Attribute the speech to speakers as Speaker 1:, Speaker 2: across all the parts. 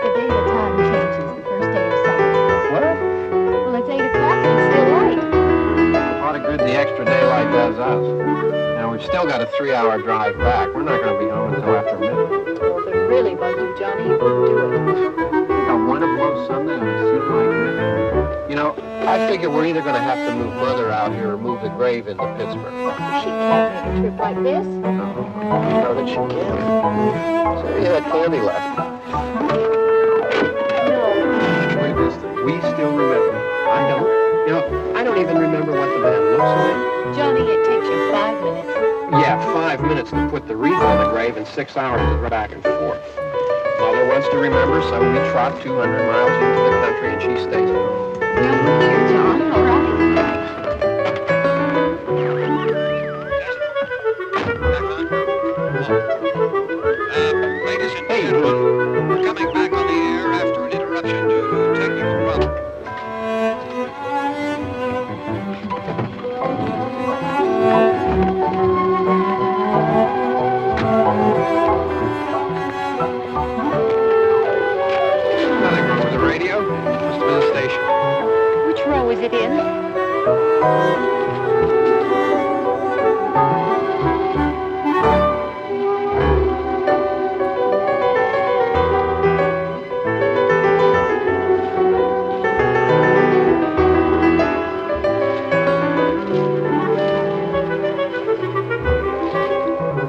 Speaker 1: the day the time changes, the first day of summer.
Speaker 2: What?
Speaker 1: Well, it's 8 o'clock and it's still light.
Speaker 2: A lot of good the extra daylight does us. Now, we've still got a 3-hour drive back. We're not going to be home until after midnight.
Speaker 1: Well, if it really bugged you, Johnny, you wouldn't do it.
Speaker 2: I think I want to blow Sunday on a scene like this. You know, I figure we're either going to have to move Mother out here or move the grave into Pittsburgh.
Speaker 1: She can't make a trip like this.
Speaker 2: No, you know that she can. So you had candy left.
Speaker 1: No.
Speaker 2: Wait, this thing. We still remember. I don't. You know, I don't even remember what the band looks like.
Speaker 1: Johnny, it takes you 5 minutes.
Speaker 2: Yeah, 5 minutes to put the wreath on the grave and 6 hours to go back and forth. Mother wants to remember, so we trot 200 miles into the country and she stays home.
Speaker 1: You're here, John, all right?
Speaker 3: Ladies and gentlemen, we're coming back on the air after an interruption due to technical problems.
Speaker 2: Nothing wrong with the radio. Must have been the station.
Speaker 1: Which row is it in?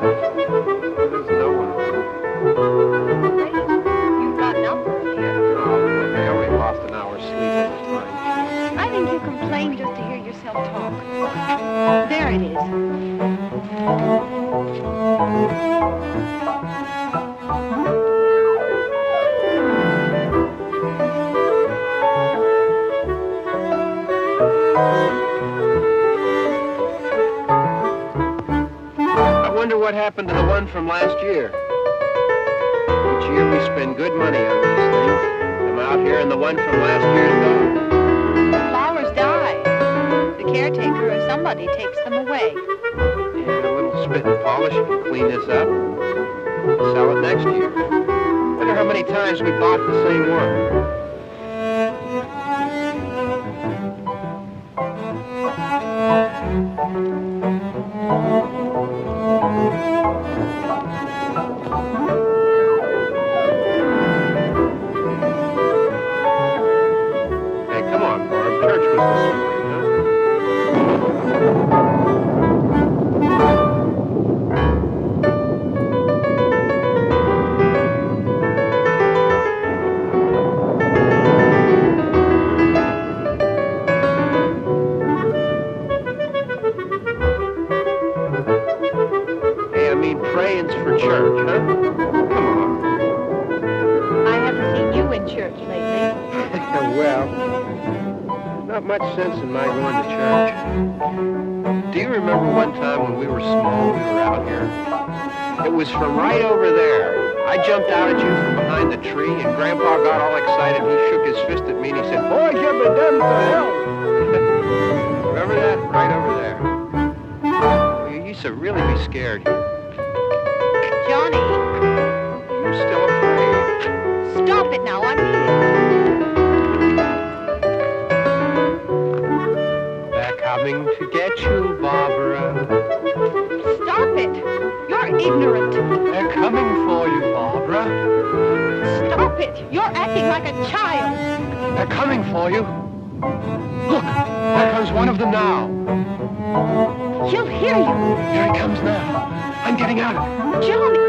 Speaker 2: There's no one.
Speaker 1: You've got number here.
Speaker 2: Oh, okay, I already lost an hour's sleep over time.
Speaker 1: I think you complain just to hear yourself talk. There it is.
Speaker 2: I wonder what happened to the one from last year. Each year we spend good money on these things. I'm out here and the one from last year's gone.
Speaker 1: The flowers die. The caretaker or somebody takes them away.
Speaker 2: Yeah, a little spit and polish can clean this up. Sell it next year. Wonder how many times we bought the same one. Hey, come on, Barb. Church was this morning, huh? Hey, I mean, praying's for church, huh? Come on.
Speaker 1: I haven't seen you in church lately.
Speaker 2: Well, not much sense in my going to church. Do you remember one time when we were small, we were out here? It was from right over there. I jumped out at you from behind the tree, and Grandpa got all excited. He shook his fist at me, and he said, "Boys, you've been done to hell." Remember that? Right over there. Well, you used to really be scared here.
Speaker 1: Johnny,
Speaker 2: You're still afraid.
Speaker 1: stop it now. I mean
Speaker 2: They're coming to get you, Barbara.
Speaker 1: it. Stop it. You're ignorant.
Speaker 2: They're coming for you, Barbara.
Speaker 1: Stop it. You're acting like a child.
Speaker 2: They're coming for you. Look, there comes one of them now.
Speaker 1: She'll hear you.
Speaker 2: Here he comes now. I'm getting out of it.
Speaker 1: Johnny.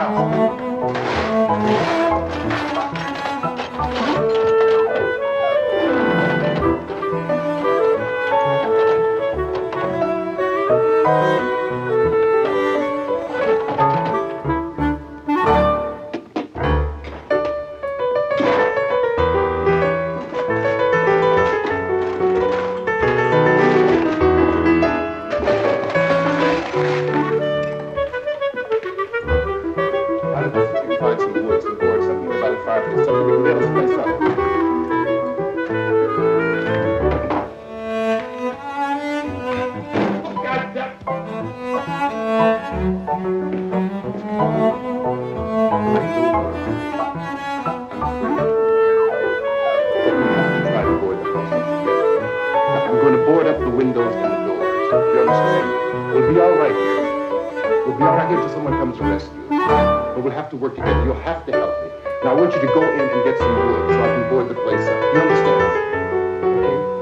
Speaker 4: house. Find some wood, some boards, something about a fireplace, something we can build this place up. God damn. Try to board the house up together. I'm going to board up the windows and the doors. You understand? We'll be all right here. We'll be all right here until someone comes to rescue us. But we'll have to work together. You'll have to help me. Now, I want you to go in and get some wood so I can board the place up. You understand? Okay?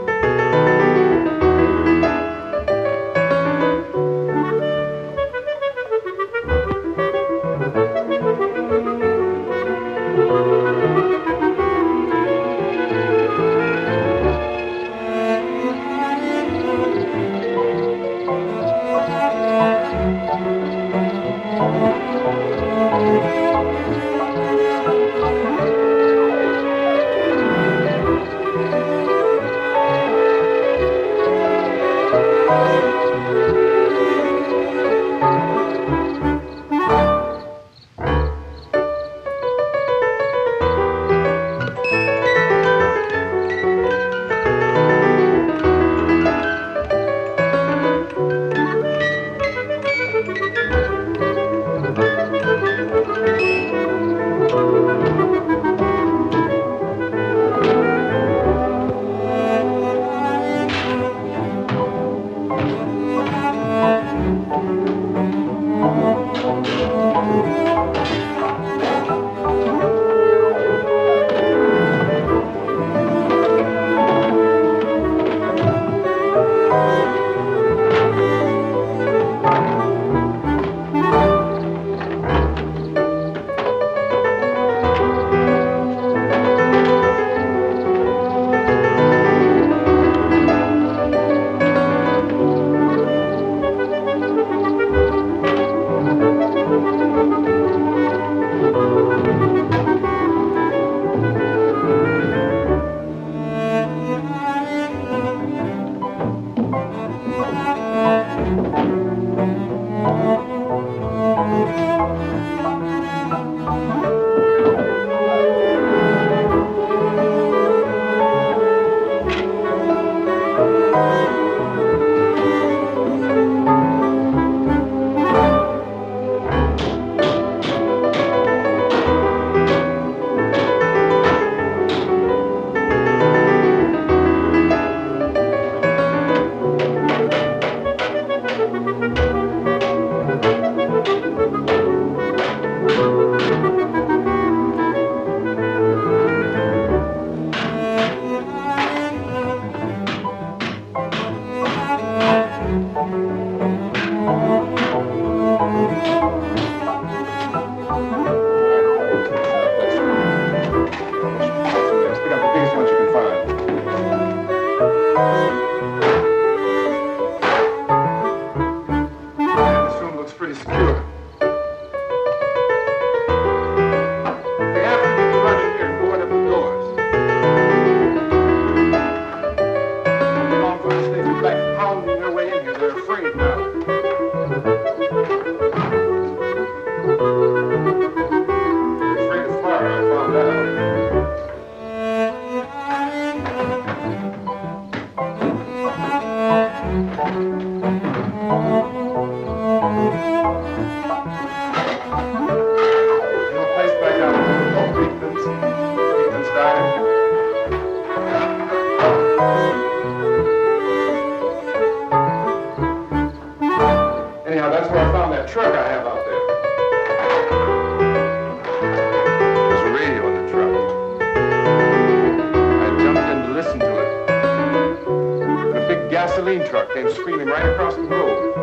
Speaker 4: gasoline truck came screaming right across the road.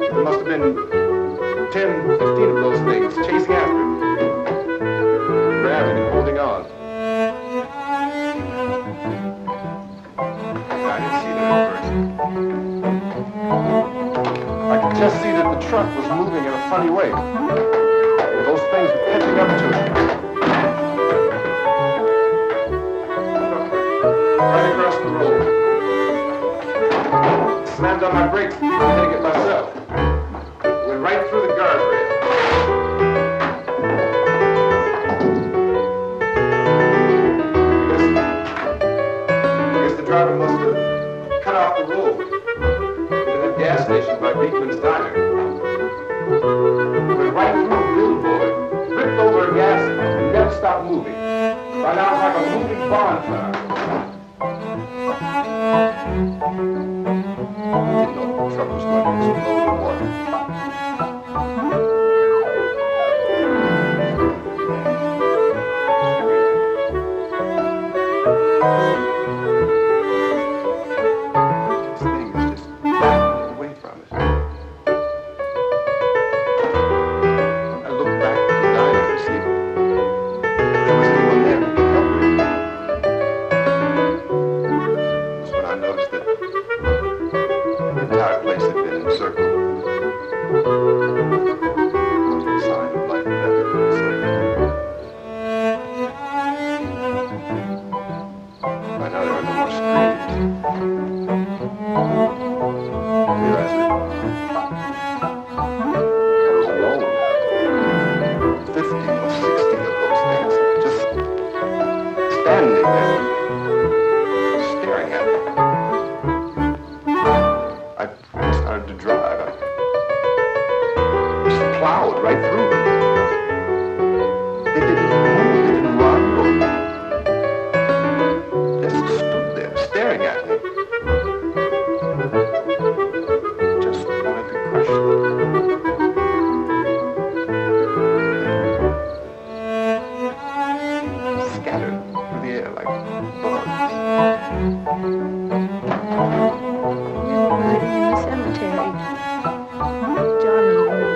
Speaker 4: It must have been 10, 15 of those things chasing after him, grabbing and holding on. I didn't see them at first. I could just see that the truck was moving in a funny way. Those things were catching up to it. Right across the road. Slammed on my brakes, hitting it myself. Went right through the guardrail. I guess the driver must have cut off the road into that gas station by Beekman's Diner. Went right through a billboard, ripped over a gas and never stopped moving. By now it's like a moving bonfire. Didn't know the truck was going to explode or what. This thing is just backing away from us. I looked back at the diner to see if there was anyone there who could help me. That's when I noticed that the entire place had been encircled. There wasn't a sign of life left in the circle. By now there were no more screams. I realized that I was alone. 50 or 60 of those things just standing there, staring at me. I started to drive. I just plowed right through them. They didn't move, they didn't run, or just stood there staring at me. Just wanted to crush them. Scattered through the air like bugs.
Speaker 1: You were riding in the cemetery. Johnny and me.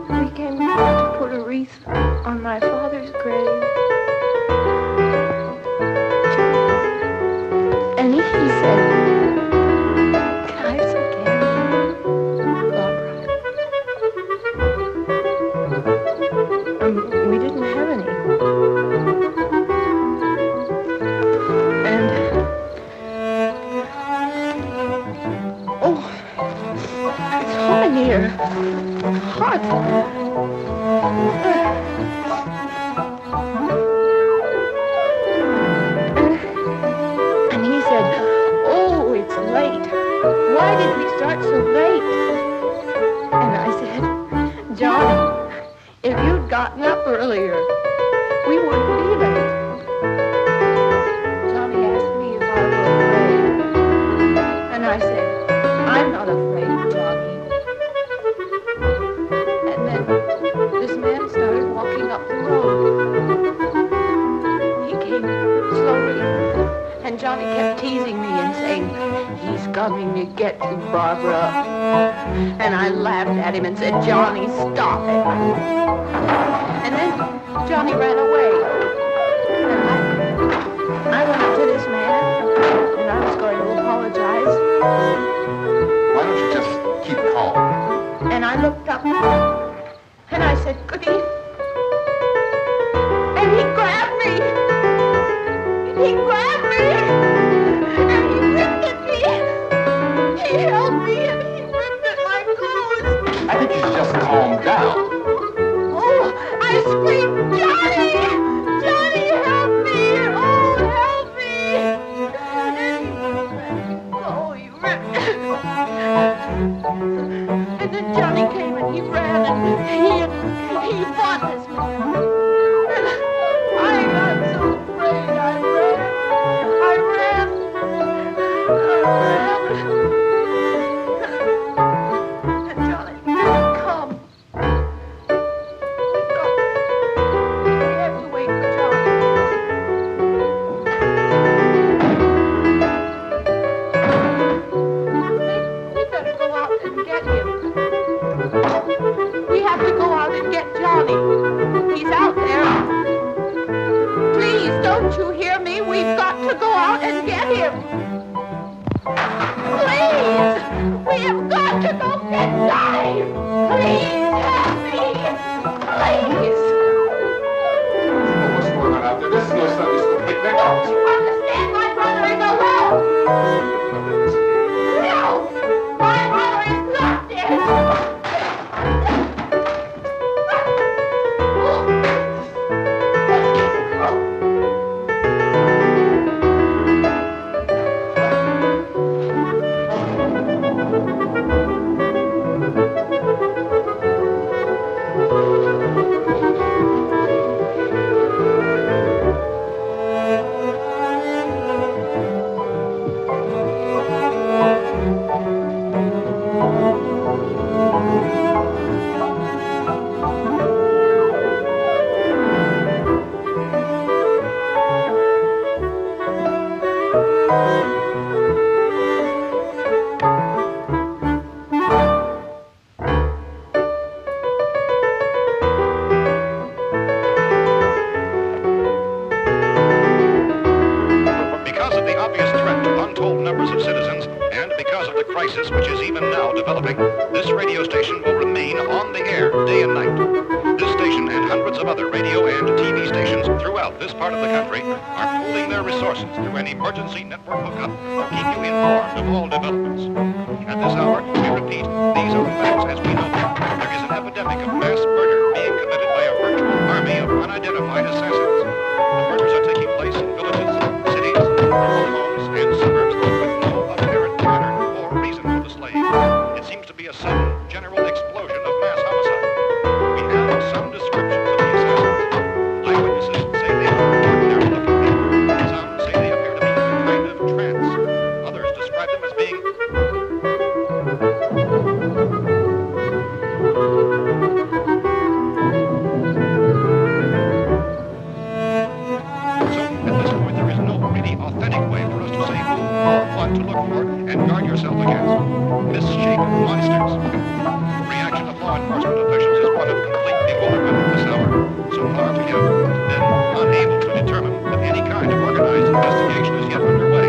Speaker 1: We came to put a wreath on my father's grave. And he said, "Can I have some candy, Barbara?" We didn't have any. And, oh, it's hot in here. Hot. And he said, "Oh, it's late. Why did we start so late?" And I said, "Johnny, if you'd gotten up earlier, we wouldn't be late." Johnny asked me if I were afraid. And I said, "I'm not afraid, Johnny." And then this man started walking up the road. He came slowly, and Johnny kept teasing me and saying, "He's coming to get you, Barbara." And I laughed at him and said, "Johnny, stop it." And then Johnny ran away. And I went up to this man, and I was going to apologize.
Speaker 4: Why don't you just keep calm?
Speaker 1: And I looked up, and I said, "Good evening." And he grabbed me. He grabbed me, and he ripped at me. He held me, and he ripped at my clothes.
Speaker 4: I think you should just calm down.
Speaker 1: Oh, I screamed, "Johnny! Johnny, help me! Oh, help me!" And he wouldn't let me go. He ripped. And then Johnny came and he ran and he fought this man. And I got so afraid. I ran. And Johnny didn't come. We have to wait for Johnny.
Speaker 3: crisis which is even now developing, this radio station will remain on the air day and night. This station and hundreds of other radio and TV stations throughout this part of the country are pooling their resources through an emergency network hookup to keep you informed of all developments. At this hour, we repeat, these are the facts as we know them. There is an epidemic of mass murder being committed by a virtual army of unidentified assassins. The murders are taking place in villages, cities, rural homes, and suburbs with no apparent pattern or reason for the slaying. It seems to be a sudden, general explosion of mass homicide. We have some descriptions of the assassins. Eyewitnesses say they are ordinary looking people. Some say they appear to be in a kind of trance. Others describe them as being authentic way for us to say who or what to look for and guard yourself against. This shape of monsters. The reaction of law enforcement officials is one of complete bewilderment at this hour. So far we have been unable to determine that any kind of organized investigation is yet underway.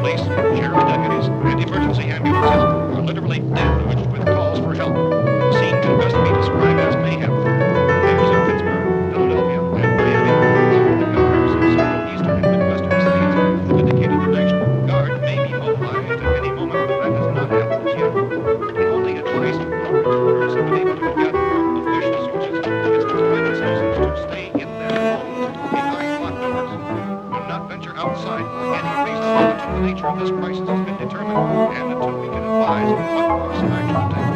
Speaker 3: Police, sheriff's deputies, and emergency ambulances are literally deluged with calls for help. The scene can best be described as mayhem. Mayors of Pittsburgh, Philadelphia, and Miami, along with the governors of several eastern and midwestern states, have indicated the National Guard may be mobilized at any moment, but that has not happened as yet. The only advice from reporters have been able to get from official sources is to remind citizens to stay in their homes behind locked doors. Do not venture outside for any reason until the nature of this crisis has been determined and until we can advise what course of action to take.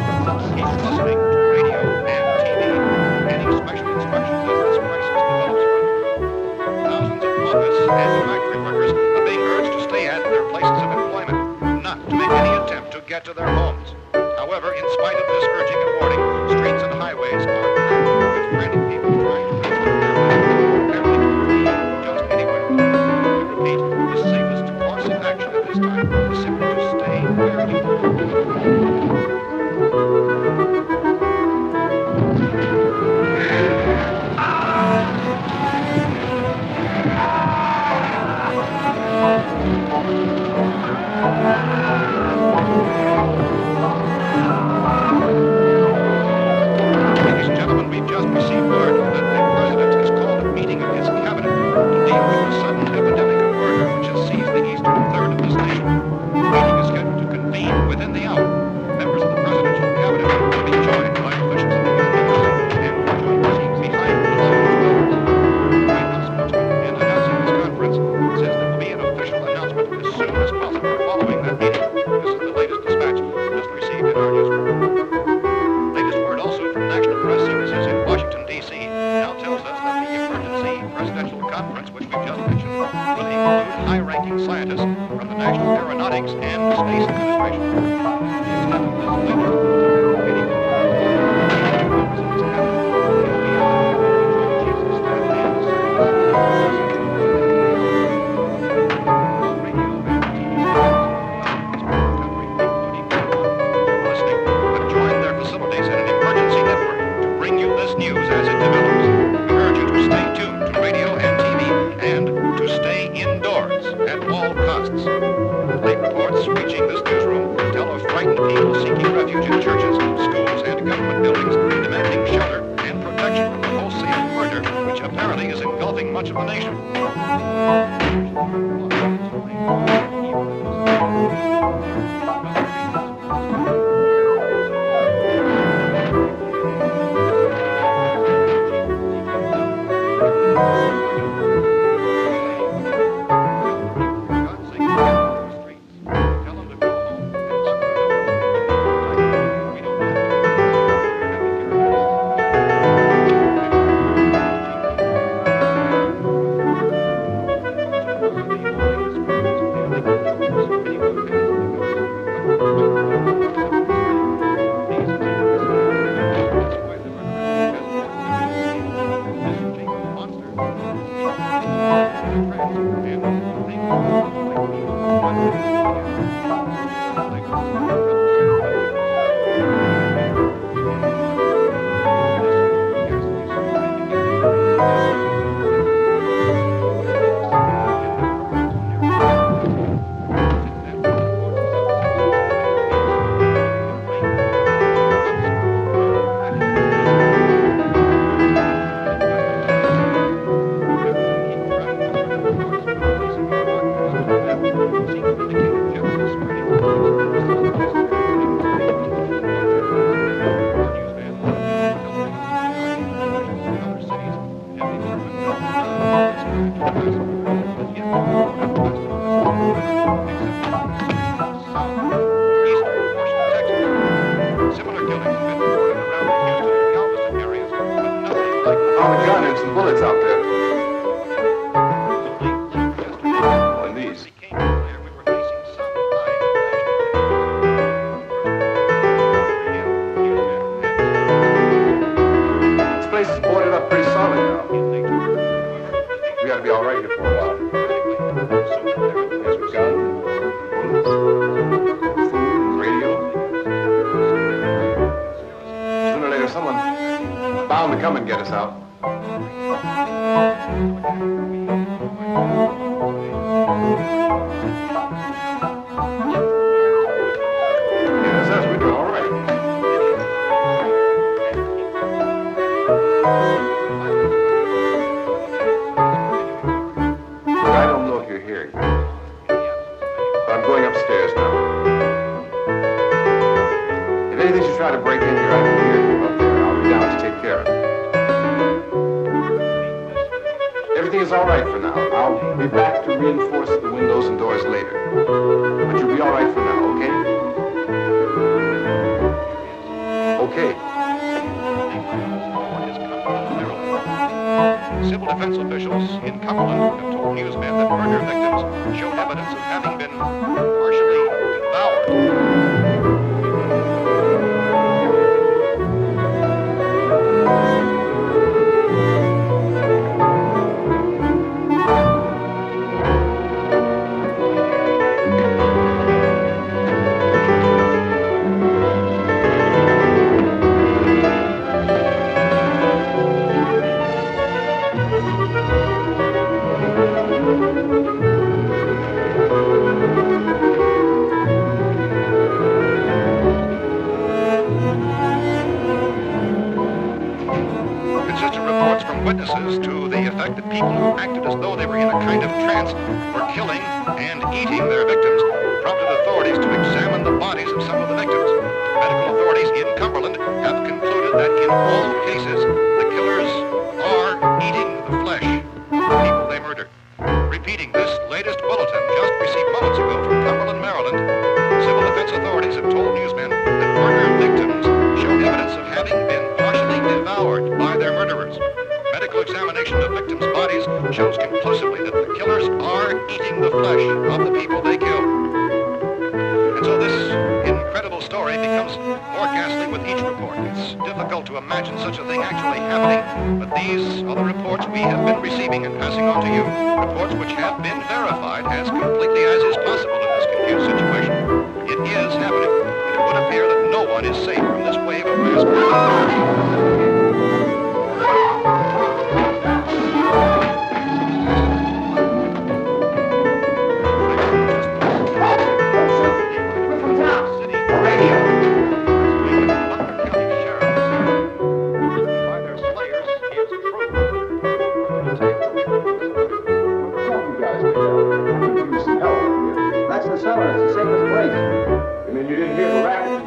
Speaker 3: Keep listening to radio and TV, getting special instructions as this crisis develops further. Thousands of office and factory workers are being urged to stay at their places of employment, not to make any attempt to get to their homes. However, in spite of this urging and warning, streets and highways are crowded with frantic people trying to reach their families, apparently just anywhere. We repeat, the safest course of action at this time is simply to stay where you are. Ladies and gentlemen, we've just received word that the President has called a meeting of his cabinet to deal with the sudden epidemic of murder which has seized the eastern third of this nation. The meeting is scheduled to convene within the hour. Members of the presidential cabinet will be joined by officials of the FBI and will join teams behind closed doors. The White House spokesman, in announcing this conference, says there will be an official announcement as soon as possible following that meeting. This is the latest dispatch just received in our newsroom. Latest word also from National Press Services in Washington, D.C. now tells us that the emergency presidential conference, which we've just mentioned, will include high-ranking scientists from the National Aeronautics and Space Administration. The extent of this latest meeting will members of this cabinet, the FBI, Joint Chiefs of Staff, and the radio and TV listening, have joined their facilities in an emergency network to bring you this news as it develops. We urge you to stay tuned to radio and TV and to stay indoors at all costs. Late reports reaching this newsroom tell of frightened people seeking refuge in churches, schools, and government buildings, demanding shelter and protection from the wholesale murder which apparently is engulfing much of the nation.
Speaker 4: bullets out there?
Speaker 3: Late yesterday,
Speaker 4: And these.
Speaker 3: it became clear we were facing some kind of national
Speaker 4: This place is boarded up pretty solid now.
Speaker 3: danger.
Speaker 4: We ought to be all right here for a while. There's guns, bullets, food, radio. Sooner or later, someone bound to come and get us out. Yes, yes, we're doing all right. Look, I don't know if you're hearing me, but I'm going upstairs now. If anything should try to break in here, I can hear you up there. I'll be down to take care of it. Everything is all right for now. I'll be back to reinforce the windows and doors later. But you'll be all right for now, okay? Okay.
Speaker 3: Civil defense officials in Cumberland have told newsmen that murder victims showed evidence of having been partially devoured. Consistent reports from witnesses to the effect that people who acted as though they were in a kind of trance were killing and eating their victims prompted authorities to examine the bodies of some of the victims. Medical authorities in Cumberland have concluded that in all cases, the killers are eating the flesh of the people they murdered. Repeating this latest bulletin just received moments ago from Cumberland, Maryland, civil defense authorities have told newsmen that murder victims showed evidence of having been partially devoured by their murderers. Medical examination of victims' bodies shows conclusively that the killers are eating the flesh of the people they killed. And so this incredible story becomes more ghastly with each report. It's difficult to imagine such a thing actually happening, but these are the reports we have been receiving and passing on to you. Reports which have been verified as completely as is possible in this confused situation. It is happening, and it would appear that no one is safe from this wave of mass murder.
Speaker 5: That's the cellar. It's the safest place.
Speaker 4: And then you didn't hear the racket.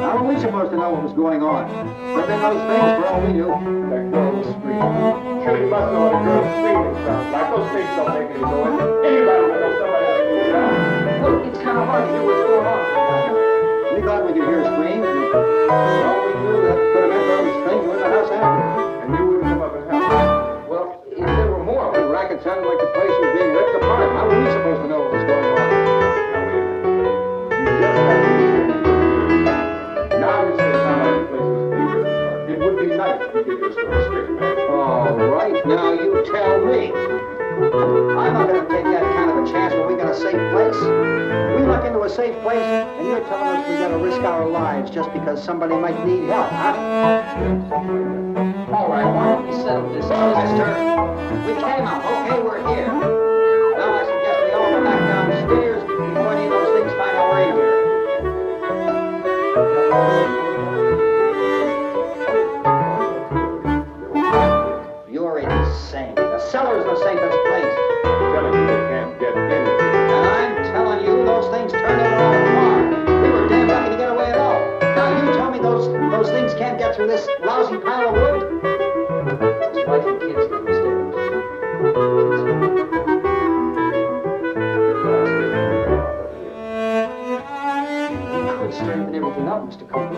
Speaker 5: How are we supposed to know what was going on? Could have been those things for all we knew.
Speaker 4: That girl was screaming. Sure, you must know what a girl's screaming sounds like. Those things don't make any noise. Anybody would know somebody has to move out.
Speaker 5: Look, it's kind of hard to hear what's going on. We thought we could hear screams, and for all we knew, that could have meant there was a stranger in the house after.
Speaker 4: And you wouldn't come up and help.
Speaker 5: Well, if there were more, the racket sounded like the place was being ripped apart. How were we supposed to know what was going on?
Speaker 4: Now, wait a minute. You just have to listen. Now you say it sounded like the place was being ripped apart. It would be nice if you get your story straight, man.
Speaker 5: All right, now you tell me. I'm not going to take that kind of a chance when we got a safe place. We luck into a safe place, and you're telling us we got to risk our lives just because somebody might need help, huh? All right, why don't we settle this, mister? We came out, okay, we're here. Now I suggest we all go back downstairs before any of those things find our way in here. You're insane. The cellar's the safest place.
Speaker 4: I'm telling you, they can't get in here.
Speaker 5: And I'm telling you, those things turned over on a car. We were damn lucky to get away at all. Now you tell me those things can't get through this lousy pile of wood? His wife and kids downstairs. We could straighten everything up, Mr. Cooper.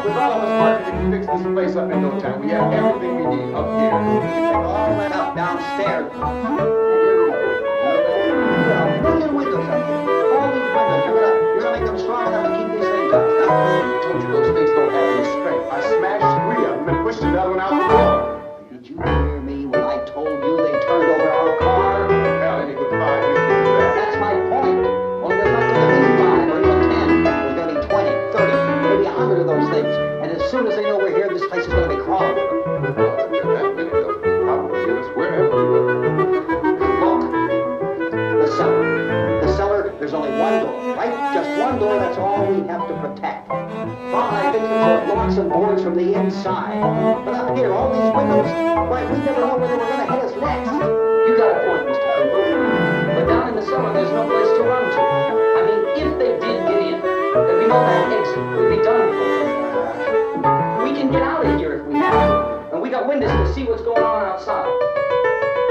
Speaker 4: With all of us working, we can fix this place up in no time. We have everything we Up here.
Speaker 5: Take all that up downstairs. And you're a million windows up here. All these windows, you're gonna make them strong enough to keep these things up.
Speaker 4: I told you those things don't have any strength. I smashed 3 of them and pushed another one out the door.
Speaker 5: Did you hear me when I told you they turned over our car?
Speaker 4: Hell, any good 5 we can do that.
Speaker 5: That's my point. Only there's not going to be 5 or even 10. There's going to be 20, 30, maybe 100 of those things. And as soon as they know we're here, this place is going to be crawling with them.
Speaker 4: Well, if there are that many, they'll probably get us wherever we go.
Speaker 5: Look, the cellar. The cellar, there's only one door, right? Just one door, that's all we have to protect. Bob and I fixed it so it locks and boards from the inside. But up here, all these windows, why, we never know where they were going to hit us next.
Speaker 6: You got a point, Mr. Cooper. But down in the cellar, there's no place to run to. I mean, if they did get in, there'd be no back exit. We'd be done for. We can get out of here if we have to. And we got windows to see what's going on outside.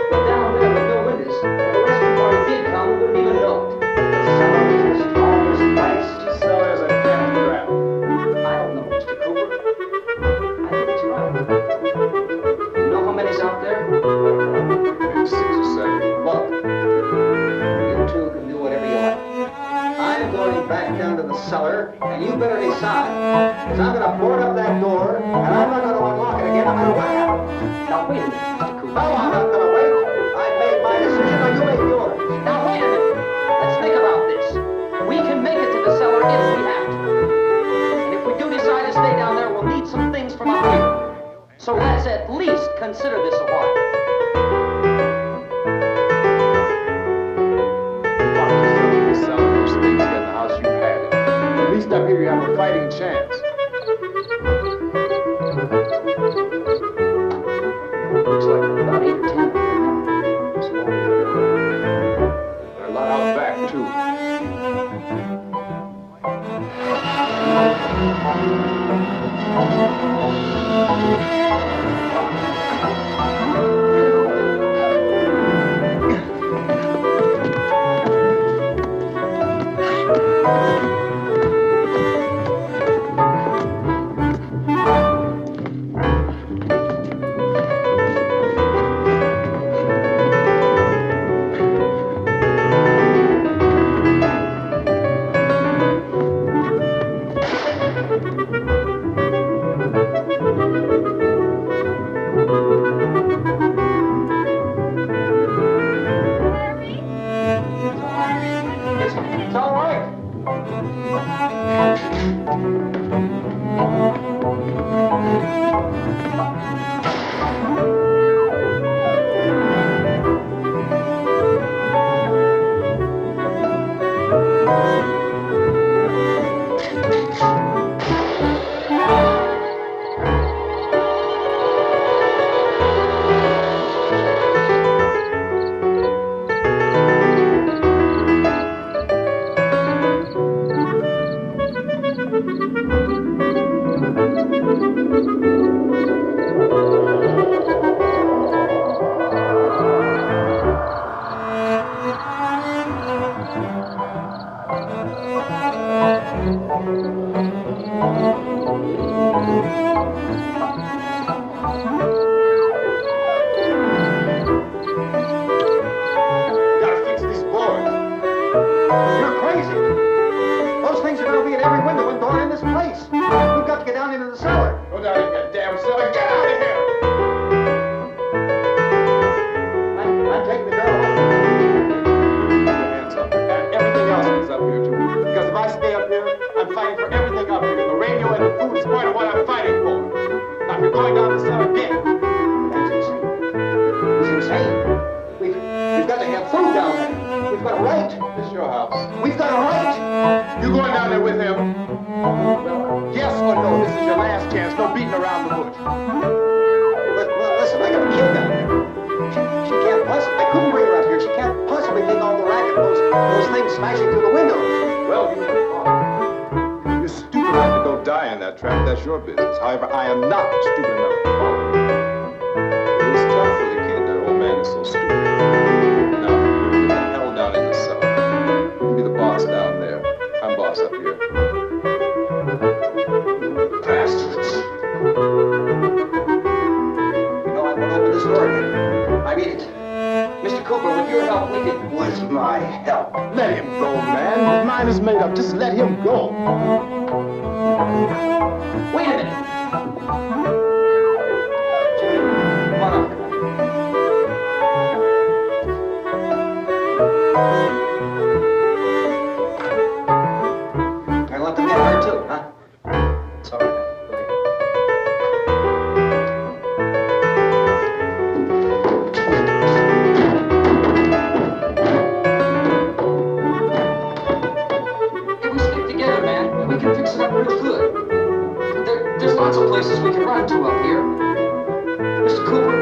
Speaker 6: But down there with no windows, if the rescue party did come, we wouldn't even know it.
Speaker 5: The cellar is the strongest place.
Speaker 4: Cellar's a death trap.
Speaker 6: I don't know, Mr. Cooper. I think it's right. You know how many's out there?
Speaker 4: Maybe 6 or 7.
Speaker 5: Look, you two can do whatever you like. I'm going back down to the cellar, and you better decide. Because I'm going to board up that door, and I'm not going to unlock it again no matter what happens.
Speaker 6: Now, wait a minute, Mr. Cooper.
Speaker 5: No, I'm not going to wait. I've made my decision, now you make yours.
Speaker 6: Now, wait a minute. Let's think about this. We can make it to the cellar if we have to. And if we do decide to stay down there, we'll need some things from up here. So let's at least consider this a while.
Speaker 4: The cellar, those things get in the house, you had it. At least up here you have a fighting chance.
Speaker 6: Looks like about 8 or 10.
Speaker 4: There are a lot out back, too.
Speaker 5: It's all right.
Speaker 4: Gotta fix these boards.
Speaker 5: You're crazy. Those things are going to be at every window and door in this place. We've got to get down into the cellar.
Speaker 4: Go down in that damn cellar. Get out of here!
Speaker 5: I'm taking the girl away.
Speaker 4: Put your hands up. And everything else is up here, too. Because if I stay up here, I'm fighting for everything up here. The radio and the food is part of what I'm fighting for. Now, if you're going down the cellar, get it.
Speaker 5: That's insane. He's insane. We've got to have food down there. We've got a right.
Speaker 4: This is your house.
Speaker 5: We've got a right.
Speaker 4: You going down there with him? Yes or no? This is your last chance. No beating around the bush.
Speaker 5: But listen, I got a kid down there. She can't possibly. I couldn't bring her up here. She can't possibly take all the racket of those things smashing through the windows.
Speaker 4: Well, you're stupid enough to go die in that trap. That's your business. However, I am not stupid enough to follow you. It was tough for the kid. That old man is so stupid. Now, get the hell down in the cellar. You can be the boss down there. I'm boss up here. Bastards.
Speaker 5: You know store again. I mean it. Mr. Cooper, with your help, we could...
Speaker 4: With my help. Let him go, man. His mind is made up. Just let him go.
Speaker 5: Wait a minute. Come on up. I let them get hurt too, huh? It's all right. Go ahead.
Speaker 6: If we stick together, man, we can fix it up real good. There's lots of places we can run to up here. Mr. Cooper,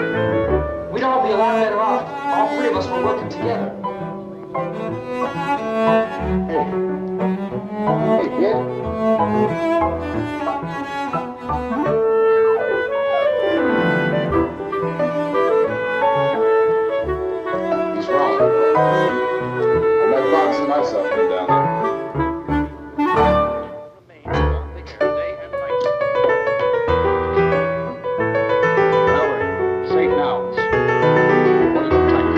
Speaker 6: we'd all be a lot better off if all three of us were working together.
Speaker 4: Hey, kid. He's wrong. I'm not boxing myself in down there.
Speaker 2: Remains along the air day and night.
Speaker 5: Well, we're safe now. What do you think?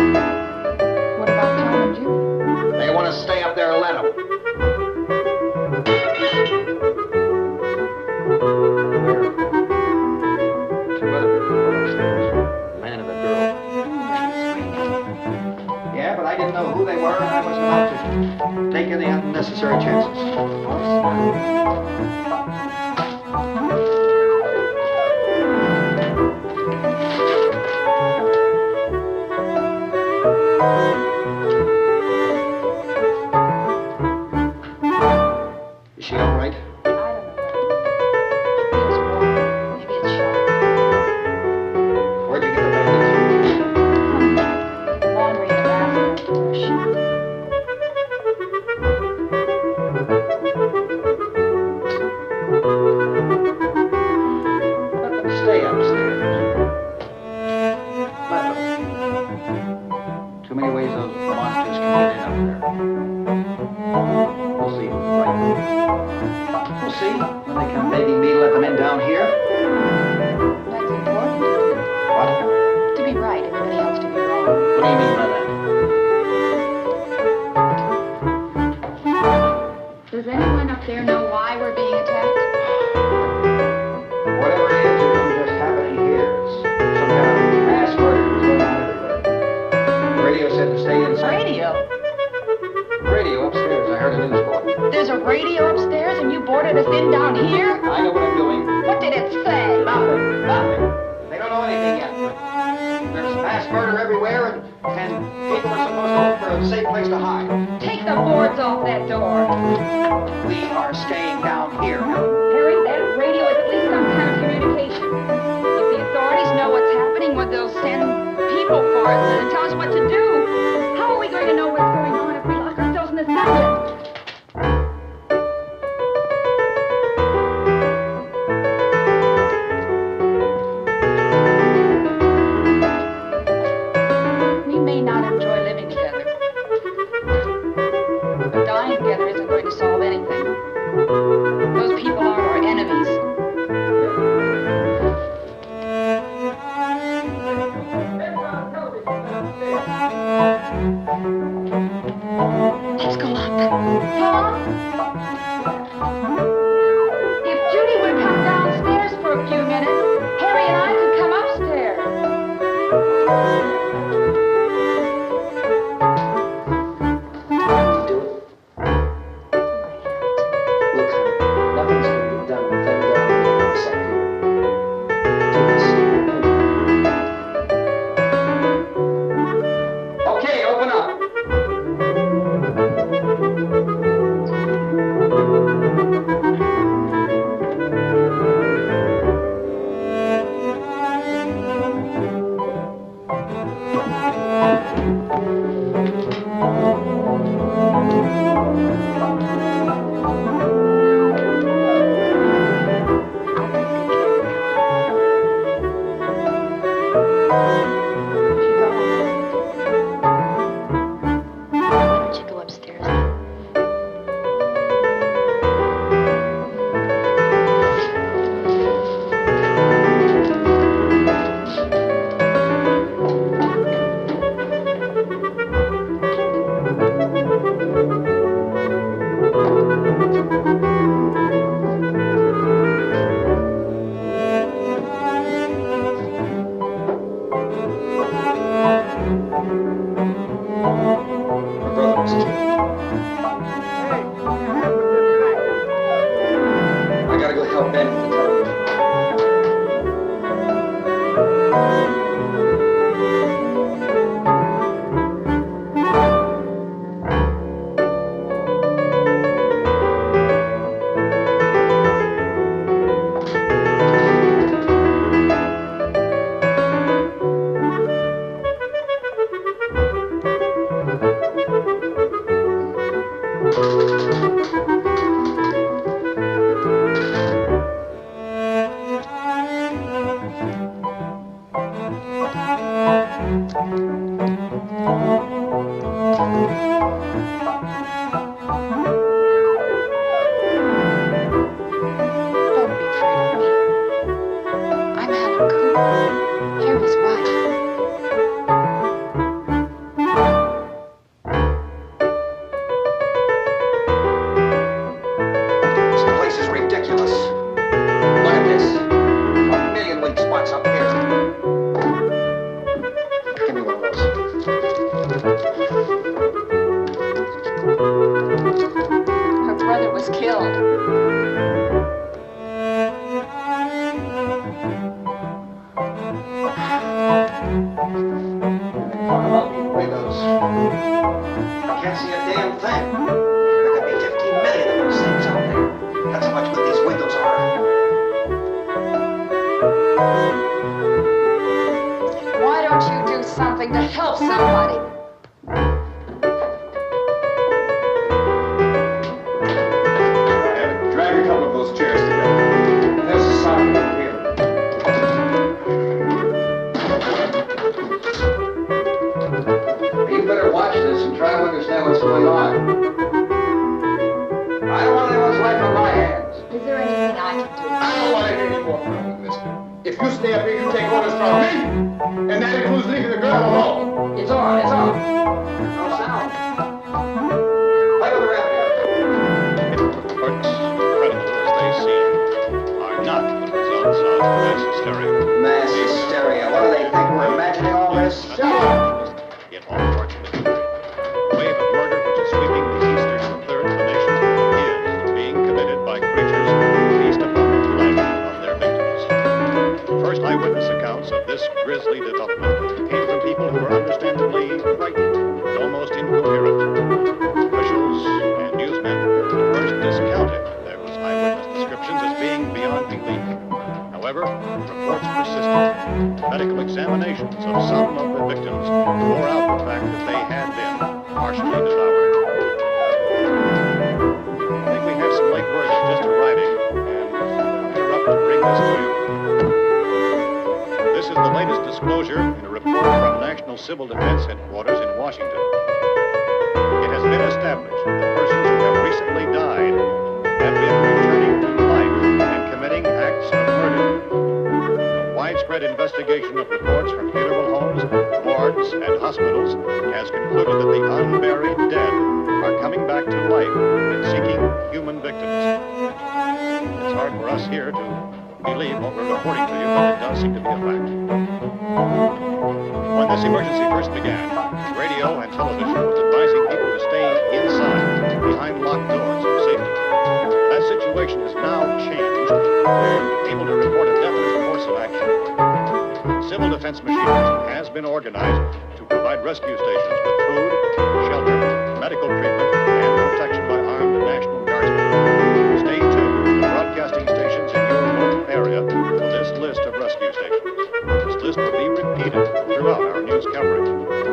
Speaker 1: What about Tom and Judy?
Speaker 5: They want to stay up there and let them. Two other people upstairs. A man and a girl. Yeah, but I didn't know who they were, and I wasn't about to take any unnecessary chances. Is she all right?
Speaker 1: I don't know. Feels warm. Maybe it's shock.
Speaker 5: Where'd you get the bandage?
Speaker 1: Laundry in the bathroom.
Speaker 5: Let them stay upstairs. Let them. Too many ways those monsters can get in up there. We'll see who's right. We'll see when they come begging me to let them in down here.
Speaker 1: That's important.
Speaker 5: What?
Speaker 1: To be right, everybody else to be wrong.
Speaker 5: What do you mean by that?
Speaker 1: Does anyone up there know why we're being attacked?
Speaker 5: Whatever it is, it isn't just happening here. It's some kind of mass murder that's going on everywhere. The radio said to stay inside.
Speaker 1: Radio.
Speaker 5: Radio upstairs. I heard a news boy.
Speaker 1: There's a radio upstairs and you boarded us in down here?
Speaker 5: I know what I'm doing.
Speaker 1: What did it say?
Speaker 5: Nothing. Nothing. They don't know anything yet. But there's mass murder everywhere, and people are supposed to look for a safe place to hide.
Speaker 1: Take the boards off that door.
Speaker 5: We are staying down here, Helen.
Speaker 1: Harry, that radio is at least some kind of communication. If the authorities know what's happening, well, they'll send people for us and tell us what to do. How are we going to know what's going on if we lock ourselves in this dungeon? We may not enjoy living together, but dying together isn't going to solve anything. Those people are our enemies. Let's go up. Tom? If Judy would come downstairs for a few minutes, Harry and I could come upstairs.
Speaker 5: Do it. Look, honey, nothing's going to be done with them down here and us up here. Do this. Okay, open up. Her brother was killed. I gotta go help Ben with the television.
Speaker 1: Don't be afraid of me. I'm Alan Cooper. You're his wife.
Speaker 5: This place is ridiculous. Look at this. 1,000,000 weak spots up here. Give me one of those.
Speaker 1: Her brother was killed.
Speaker 5: Talk about these windows. I can't see a damn thing. There could be 15 million of those things out there. That's how much good these windows are.
Speaker 1: Why don't you do something to help somebody?
Speaker 4: Drag a couple of those chairs together.
Speaker 5: There's a socket over here. You better watch this and try to understand what's going on. I don't want anyone's life on my hands.
Speaker 1: Is there anything I can do?
Speaker 4: I don't want to hear any more from you, mister. If you stay up here, you take orders from me. And that includes leaving the girl alone.
Speaker 5: It's on, it's on. No sound. Play with the rabbit ears.
Speaker 3: Reports, incredible as they seem, are not the results of mass hysteria.
Speaker 5: Mass hysteria. What do they think? We're imagining all this?
Speaker 3: Shut up! In all parts of the country, the wave of murder which is sweeping the eastern third of the nation is being committed by creatures who feast upon the flesh of their victims. The first eyewitness accounts of this grisly development came from people who were understandably frightened and almost incoherent. Officials and newsmen at first discounted those eyewitness descriptions as being beyond belief. However, reports persisted. Medical examinations of some of the victims bore out the fact that they had been partially devoured. I think we have some late word just arriving, and I'll interrupt to bring this to you. This is the latest disclosure in a report from National Civil Defense Headquarters in Washington. It has been established that the persons who have recently died have been returning to life and committing acts of murder. A widespread investigation of reports from funeral homes, wards, and hospitals has concluded that the unburied dead are coming back to life and seeking human victims. It's hard for us here to believe what we're reporting to you, but it does seem to be a fact. When this emergency first began, radio and television was advising people to stay inside, behind locked doors for safety. That situation is now changed. We're able to report a definite course of action. Civil defense machinery has been organized to provide rescue stations with food, shelter, medical treatment, and protection by armed National Guardsmen. Stay tuned to the broadcasting stations in your local area for this list of rescue stations. This list will be repeated throughout our news coverage.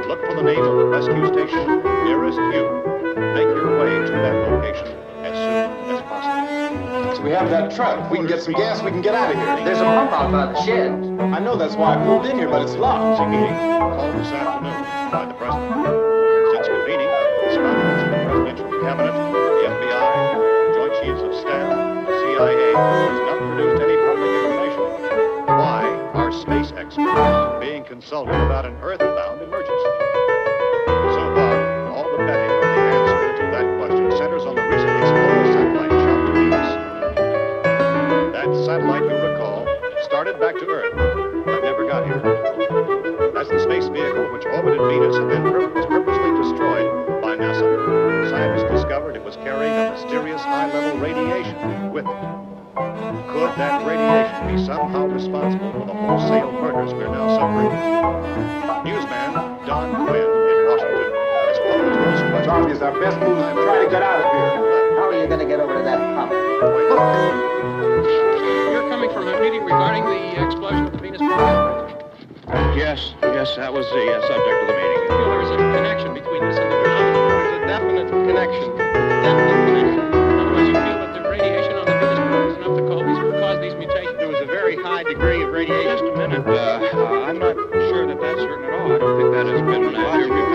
Speaker 3: Look for the name of the rescue station nearest you. Make your way to that location as soon as possible.
Speaker 4: So we have that truck. If we can get some gas, we can get out of here.
Speaker 6: There's a pump out by the shed.
Speaker 4: I know that's why I pulled in here, but it's locked.
Speaker 3: Meeting called this afternoon by the President. Since convening, the spouses of the Presidential Cabinet, the FBI, Joint Chiefs of Staff, the CIA has not produced any public information. Why are space experts being consulted about an Earth-bound emergency? So far, all the betting on the answer to that question centers on the recent Explorer satellite shot to Venus. That satellite, you recall, started back to Earth, but never got here. That's the space vehicle which orbited Venus and then responsible for the wholesale murders we're now suffering. Newsman Don Quinn in Washington has posed those questions.
Speaker 4: Tommy, it's our best move to try to get out of here.
Speaker 5: How are you going to get over to that pump?
Speaker 2: You're coming from a meeting regarding the explosion of the Venus project?
Speaker 3: Yes, that was the subject of the meeting.
Speaker 2: I feel there is a connection between this and the phenomenon. There's a definite connection. Otherwise, you feel that the radiation on the Venus probe is enough to cause these mutations.
Speaker 3: There was a very high degree of radiation. Just a minute. I'm not sure that that's certain at all. I don't think that has been your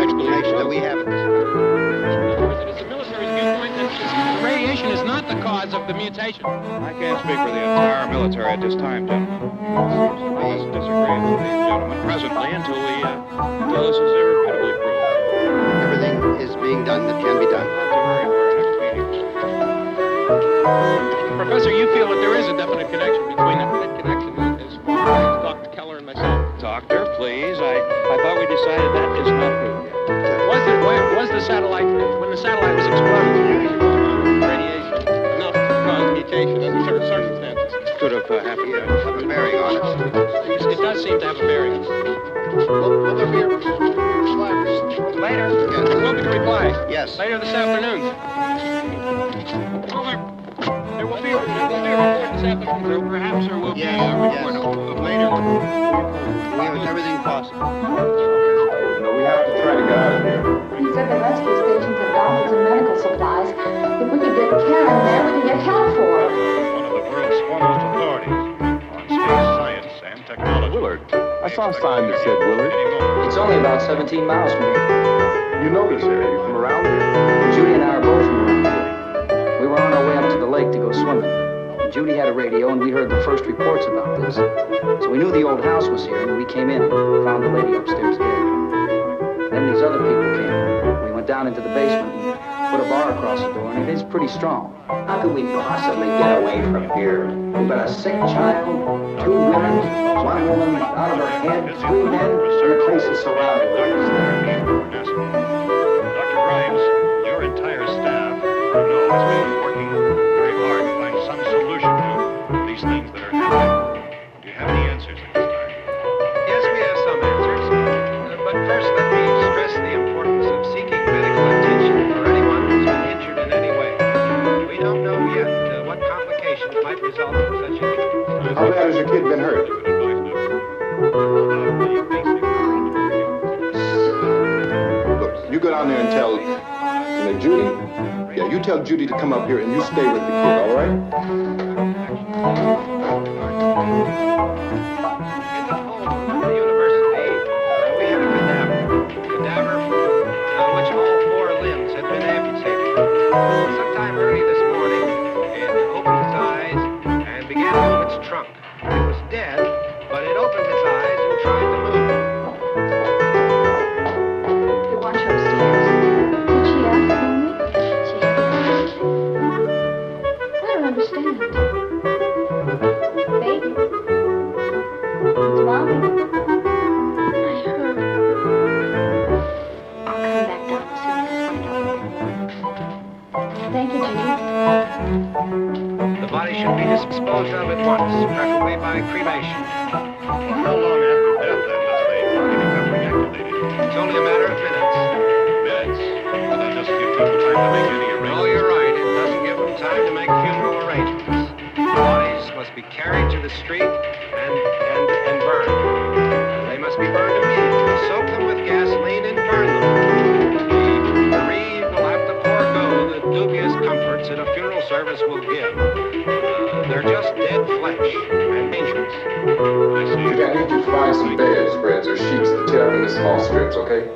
Speaker 3: explanation that we have at this time.
Speaker 2: In other words, it is the military's viewpoint that the radiation is not the cause of the mutation.
Speaker 3: I can't speak for the entire military at this time, gentlemen. I must disagree with these gentlemen presently until this is irrefutably proved.
Speaker 7: Everything is being done that can be done.
Speaker 3: That's a very important meeting.
Speaker 2: Professor, you feel that there is a definite connection between that connection as far as Dr. Keller and myself.
Speaker 3: Doctor, please. I thought we decided that is not proved yet.
Speaker 2: Was the satellite, when the satellite was exploded, radiation enough to cause mutation under certain circumstances?
Speaker 3: Could have happened.
Speaker 7: Have a bearing on it.
Speaker 2: It does seem to have a bearing.
Speaker 3: Will there be a reply later?
Speaker 7: Yes.
Speaker 2: We'll be to reply.
Speaker 7: Yes.
Speaker 2: Later this afternoon. There will be a report this afternoon, so perhaps there will be a report later.
Speaker 7: We have everything possible.
Speaker 4: No, we have to try to get out of here.
Speaker 8: He said the rescue stations have doctors and medical supplies. If we could get care in there, we could get help for her.
Speaker 3: One of the world's foremost authorities on space science and technology.
Speaker 4: Willard. I saw a sign that said Willard.
Speaker 5: It's only about 17 miles from here.
Speaker 4: You know this area. You from around here?
Speaker 5: Judy and I are both from around here. We were on our way up to the lake to go swimming. Judy had a radio, and we heard the first reports about this. So we knew the old house was here, and we came in, found the lady upstairs dead. Then these other people came. We went down into the basement and put a bar across the door, and it is pretty strong.
Speaker 6: How could we possibly get away from here? We've got a sick child, 2 women, 1 woman out of her head, 3 men, and the place is surrounded with us.
Speaker 3: Dr. Grimes, your entire staff, I know, has been working very hard to find some solution to these things that are happening. Do you have any answers at this time?
Speaker 2: Yes, we have some answers. But first, let me stress the importance of seeking medical attention for anyone who's been injured in any way. We don't know yet what complications might result from such injury.
Speaker 4: How bad has your kid been hurt? Look, you go down there and tell Judy. Yeah, you tell Judy to come up here and you stay with the kid, all right?
Speaker 2: In the home of the university, we had a cadaver which all 4 limbs had been amputated. Sometime early this morning, it opened its eyes and began to move its trunk. It was dead, but it opened its eyes and tried to move.
Speaker 8: They want you upstairs. Did she ask for me? She asked for me. I don't understand. Baby. It's Mommy. I heard. I'll come back down as soon as I find out. Thank you, Judy.
Speaker 2: The body should be disposed of at once, preferably by cremation.
Speaker 3: Well, how long after death, then, does the body become reactivated?
Speaker 2: It's only a matter of minutes.
Speaker 3: Minutes? Well, that doesn't give people time to make any arrangements.
Speaker 2: No, you're right. It doesn't give them time to make funeral arrangements. Bodies must be carried to the street and burned. They must be burned immediately. Soak them with gasoline and burn them. The bereaved will have to forego the dubious comforts that a funeral service will give. They're just dead flesh and dangerous.
Speaker 3: I see.
Speaker 4: Judy, I need you to find some bedspreads or sheets to tear up into small strips, okay?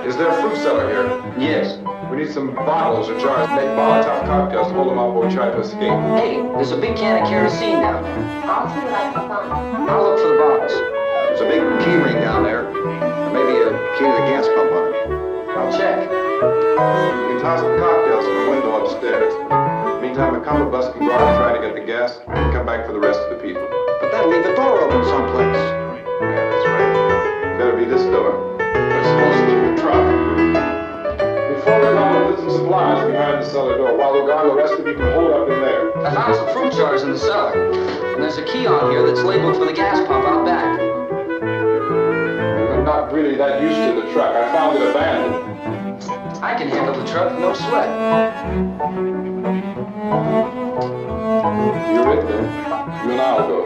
Speaker 4: Is there a fruit cellar here?
Speaker 5: Yes.
Speaker 4: We need some bottles or jars to make Molotov cocktails to hold them out while we try to escape.
Speaker 6: Hey, there's a big can of kerosene down there.
Speaker 8: I'll see what I can find.
Speaker 6: I'll look for the bottles.
Speaker 7: There's a big key ring down there. Maybe a key to the gas pump on it.
Speaker 6: I'll check.
Speaker 4: You can toss some cocktails from the window upstairs. Meantime, a cover bus can go out and try to get the gas and come back for the rest of the people.
Speaker 7: But that'll leave the door open someplace.
Speaker 4: Yeah, that's right. Better be this door. We're supposed to keep the truck. Before we're gone, we'll put some supplies behind the cellar door. While we're gone, the rest of you can hold up in there.
Speaker 6: I found some fruit jars in the cellar. And there's a key on here that's labeled for the gas pump out back.
Speaker 4: I'm not really that used to the truck. I found it abandoned.
Speaker 6: I can handle the truck, no sweat.
Speaker 4: You're it then. You and I'll go.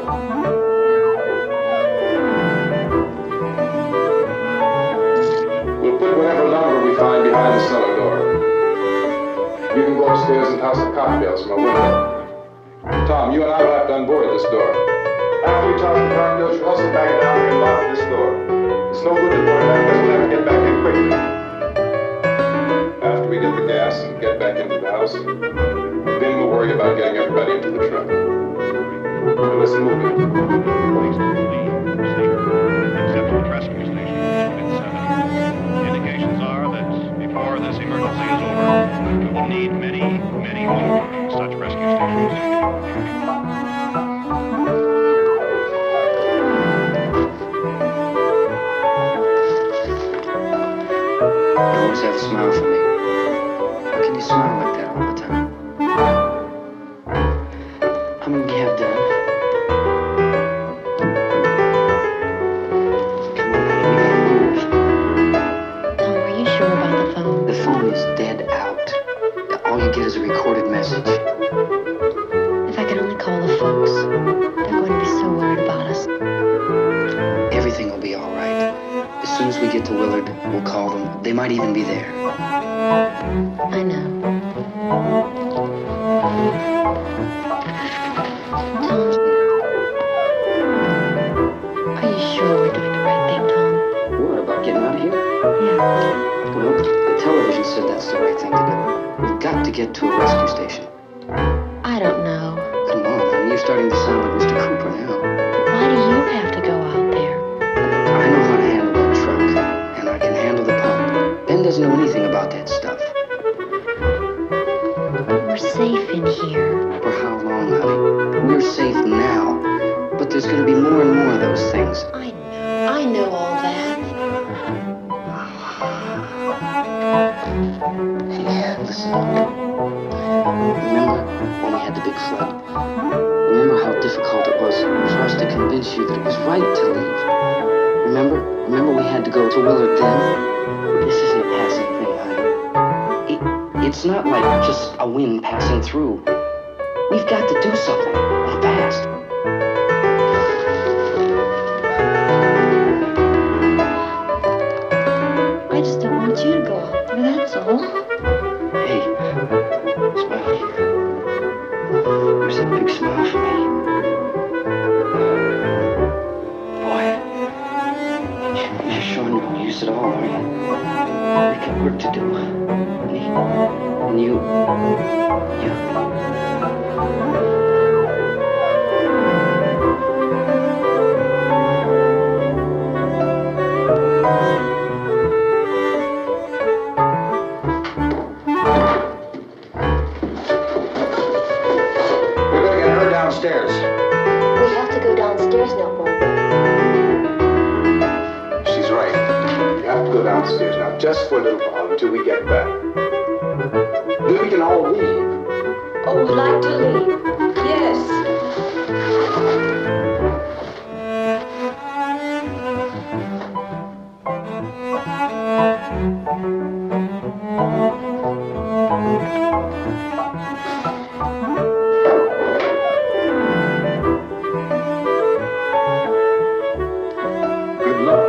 Speaker 4: We'll put whatever lumber we find behind the cellar door. You can go upstairs and toss the cocktails from a window. Tom, you and I will have to unboard this door. After we toss the cocktails, you hustle back down here and lock this door. It's no good to board that because we'll have to get back in quickly. After we get the gas and get back into the house, then we'll worry about getting everybody into the truck. Now let's move it.
Speaker 3: Police believe safer, except at rescue station at 7. Indications are that before this emergency is over, we will need many, many more such rescue stations.
Speaker 6: You always have a smile for me. How can you smile like that all the time? How many do you have done? Come on, honey, we gotta move.
Speaker 8: Tom, are you sure about the phone?
Speaker 6: The phone is dead out. All you get is a recorded message.
Speaker 8: If I could only call the folks. They're going to be so worried about us.
Speaker 6: Everything will be all right. As soon as we get to Willard, we'll call them. They might even be there.
Speaker 8: I know. Tom, are you sure we're doing the right thing, Tom?
Speaker 6: What, about getting out of here?
Speaker 8: Yeah.
Speaker 6: Well, the television said that's the right thing to do. We've got to get to a rescue station.
Speaker 8: I don't know.
Speaker 6: Come on, honey, you're starting to sound like Mr. Cooper now.
Speaker 8: Why do you have to go out there?
Speaker 6: I know how to handle that truck, and I can handle the pump. Ben doesn't know anything about that stuff.
Speaker 8: We're safe in here.
Speaker 6: For how long, honey? We're safe now, but there's going to be more and more of those things.
Speaker 8: I know. I know all that.
Speaker 6: Hey, listen. Remember when we had the big flood? Remember how difficult it was for us to convince you that it was right to leave? Remember? Remember we had to go to Willard then? This isn't a passing thing, honey. It's not like just a wind passing through. We've got to do something, and fast.
Speaker 8: I just don't want you to go out there, that's all.
Speaker 6: Hey, smile. Where's that big smile for me? Boy, you're showing no use at all, aren't you? We got work to do. And you.
Speaker 7: Downstairs.
Speaker 8: We have to go downstairs now, Barbara.
Speaker 4: She's right. You have to go downstairs now, just for a little while until we get back. Then we can all leave.
Speaker 1: Oh, would like to leave. Yes.
Speaker 4: Good luck.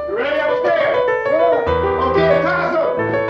Speaker 4: You ready upstairs? Yeah. Okay, toss 'em.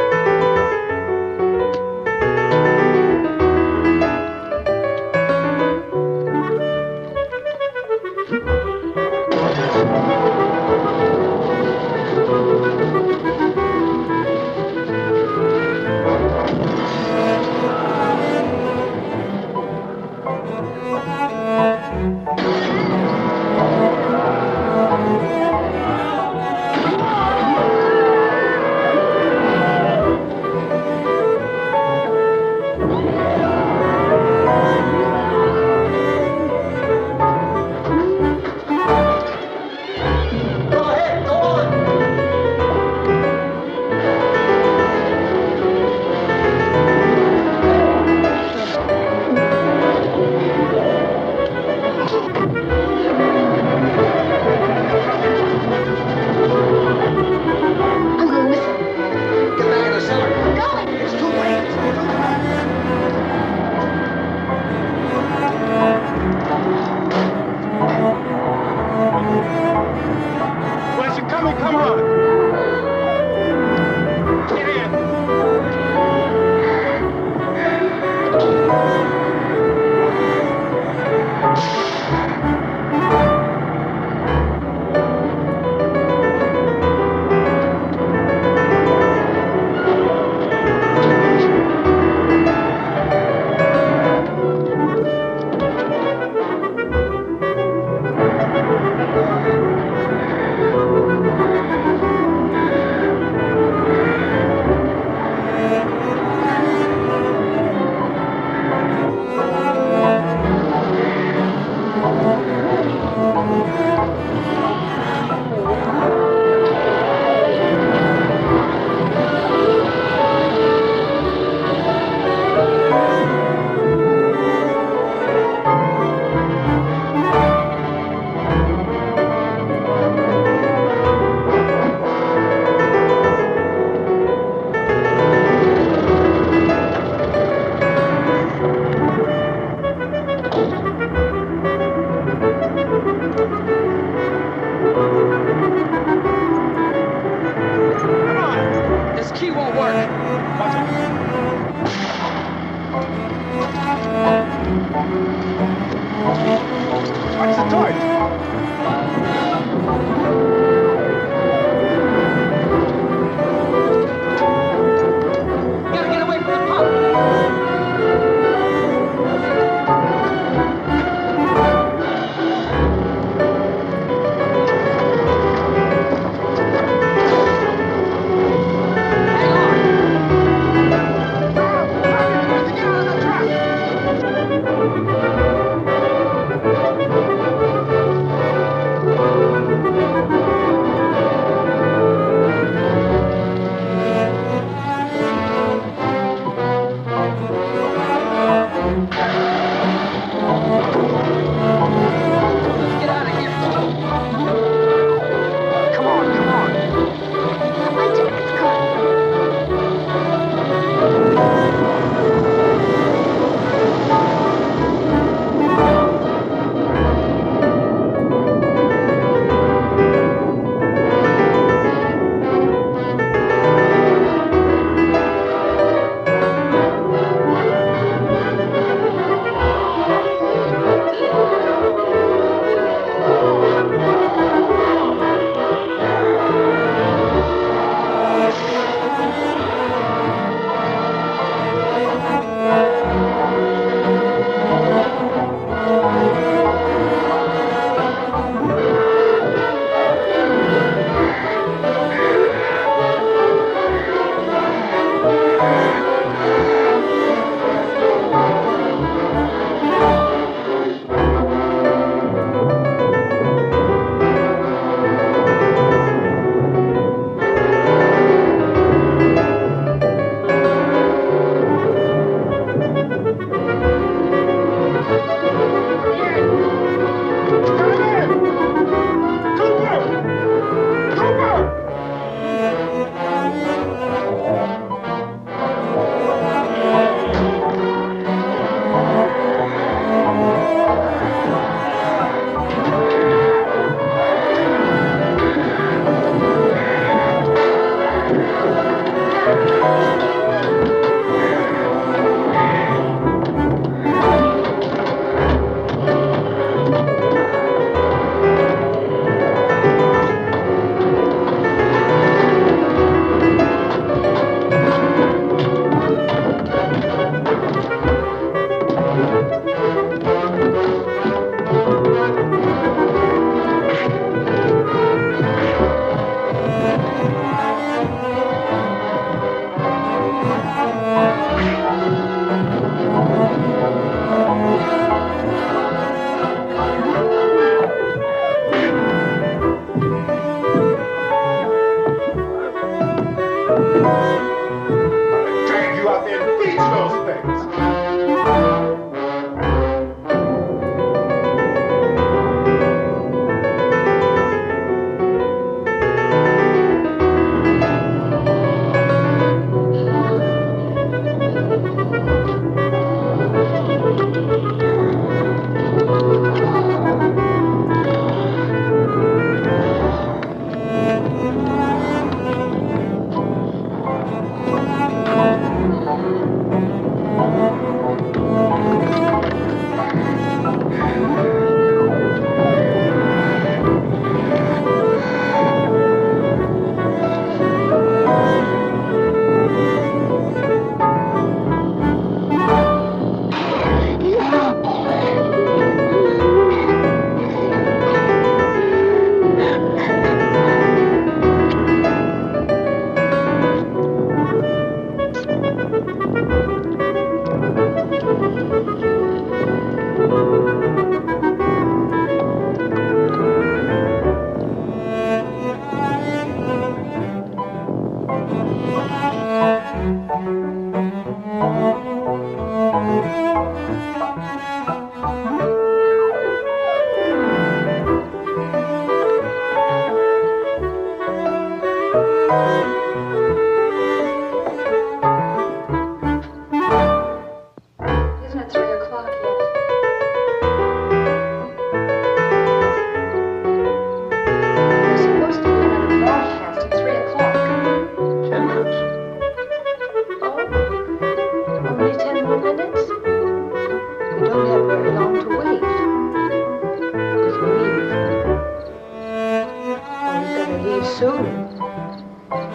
Speaker 1: soon.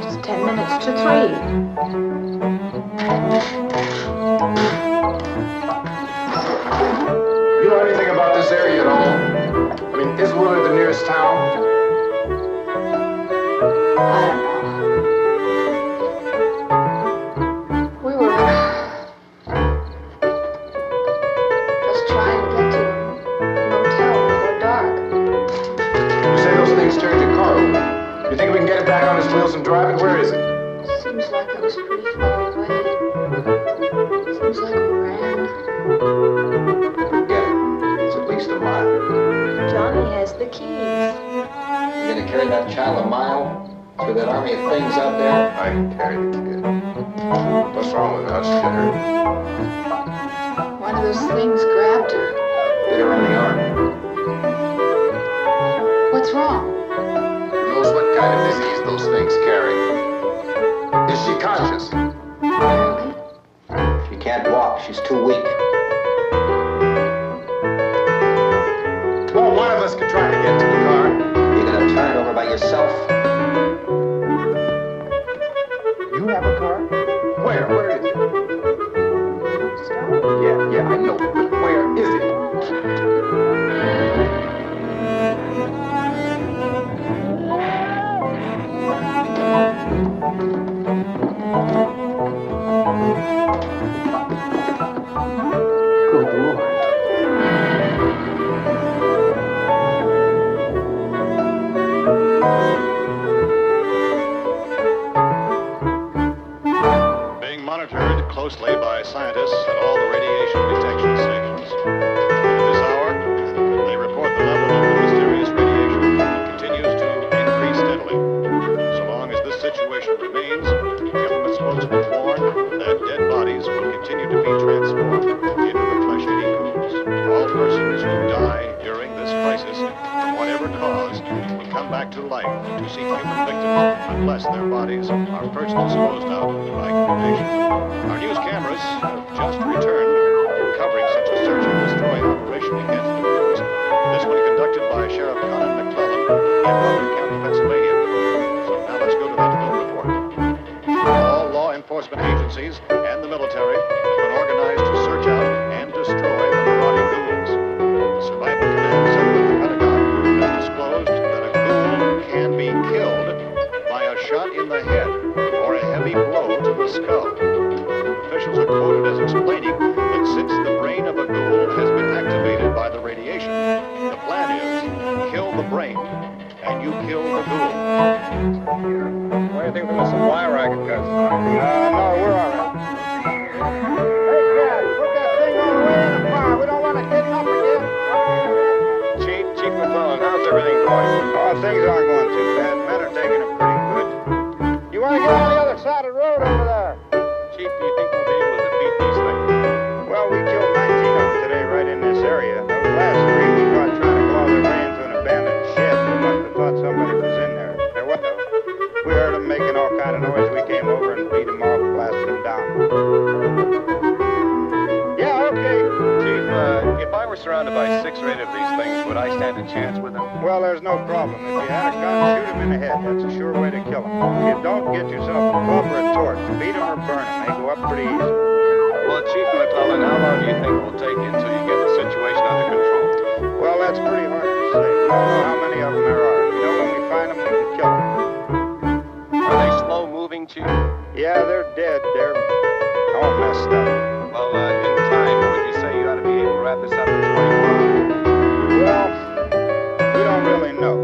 Speaker 1: Just 10 minutes to 3.
Speaker 4: You know anything about this area at all? I mean, is Willard the nearest town?
Speaker 1: I don't know. We were just trying to get to a motel before dark.
Speaker 4: You say those things turned your car over. You think we can get it back on its wheels and drive it? Where is it?
Speaker 1: Seems like it was pretty far away. Seems like we ran.
Speaker 7: Forget it. It's at least a mile.
Speaker 1: Johnny has the keys.
Speaker 7: You gonna carry that child a mile through that army of things out there?
Speaker 4: I can carry the kid. What's wrong with her? How'd she get hurt?
Speaker 1: One of those things grabbed her.
Speaker 7: Bit her on the arm.
Speaker 1: What's wrong?
Speaker 4: Who knows what kind of disease those things carry? Is she conscious?
Speaker 1: Barely.
Speaker 7: She can't walk. She's too weak.
Speaker 4: Well, one of us can try to get to the car.
Speaker 7: You gonna turn it over by yourself?
Speaker 4: You have a car? Where? Where is it? Yeah, I know. But where is it?
Speaker 5: Good Lord.
Speaker 3: Being monitored closely by scientists at all the radiation detection stations. At this hour, they report the level of the mysterious radiation continues to increase steadily. So long as this situation remains, government spokesmen warn that dead bodies will continue to be transformed into the flesh-eating ghouls. All persons who die during this crisis, from whatever cause, will come back to life to seek human victims unless their bodies are first disposed of by cremation. Our news cameras have just returned from covering such a search and destroy operation against the ghouls. This one conducted by Sheriff Conan McClellan in Rockland County, Pennsylvania. So now let's go to that film report. All law enforcement agencies and the military have been organized to search out and destroy the marauding ghouls. The Survival Command Center at the Pentagon has disclosed that a ghoul can be killed by a shot in the head or a heavy blow to the skull. Officials are quoted as explaining that since the brain of a ghoul has been activated by the radiation, the plan is kill the brain and you kill the ghoul.
Speaker 2: What do you think of the missing wire racket, Gus? No, we're all right. Hey, Gus, put that thing all the way in the fire. We don't want to get up again. Chief McClellan, how's everything going? Oh, things aren't going too bad. Men are taking it pretty good. You want to get on the other side of the road over there? Chief, do you think we'll be able to defeat these things? Well, we killed 19 of them today right in this area. Those last 3 we caught trying to claw their way into an abandoned shed. They must have thought somebody was in there. There was no. We heard them making all kind of noise. We came over and beat them off, blasted them down. Yeah, okay. Chief, if I were surrounded by 6 or 8 of these things, would I stand a chance with them? Well, there's no problem. If you had a gun, shoot them in the head. That's a sure way to kill them. If you don't, get yourself a club or a torch. Beat them or burn them. They go up pretty easy. Well, Chief McClellan, how long do you think we'll take until you get the situation under control? Well, that's pretty hard to say. We don't know how many of them there are. We know when we find them, we can kill them. Are they slow moving, Chief? Yeah, they're dead. They're all messed up. Well, in time, would you say you ought to be able to wrap this up in 24 hours? Well, we don't really know.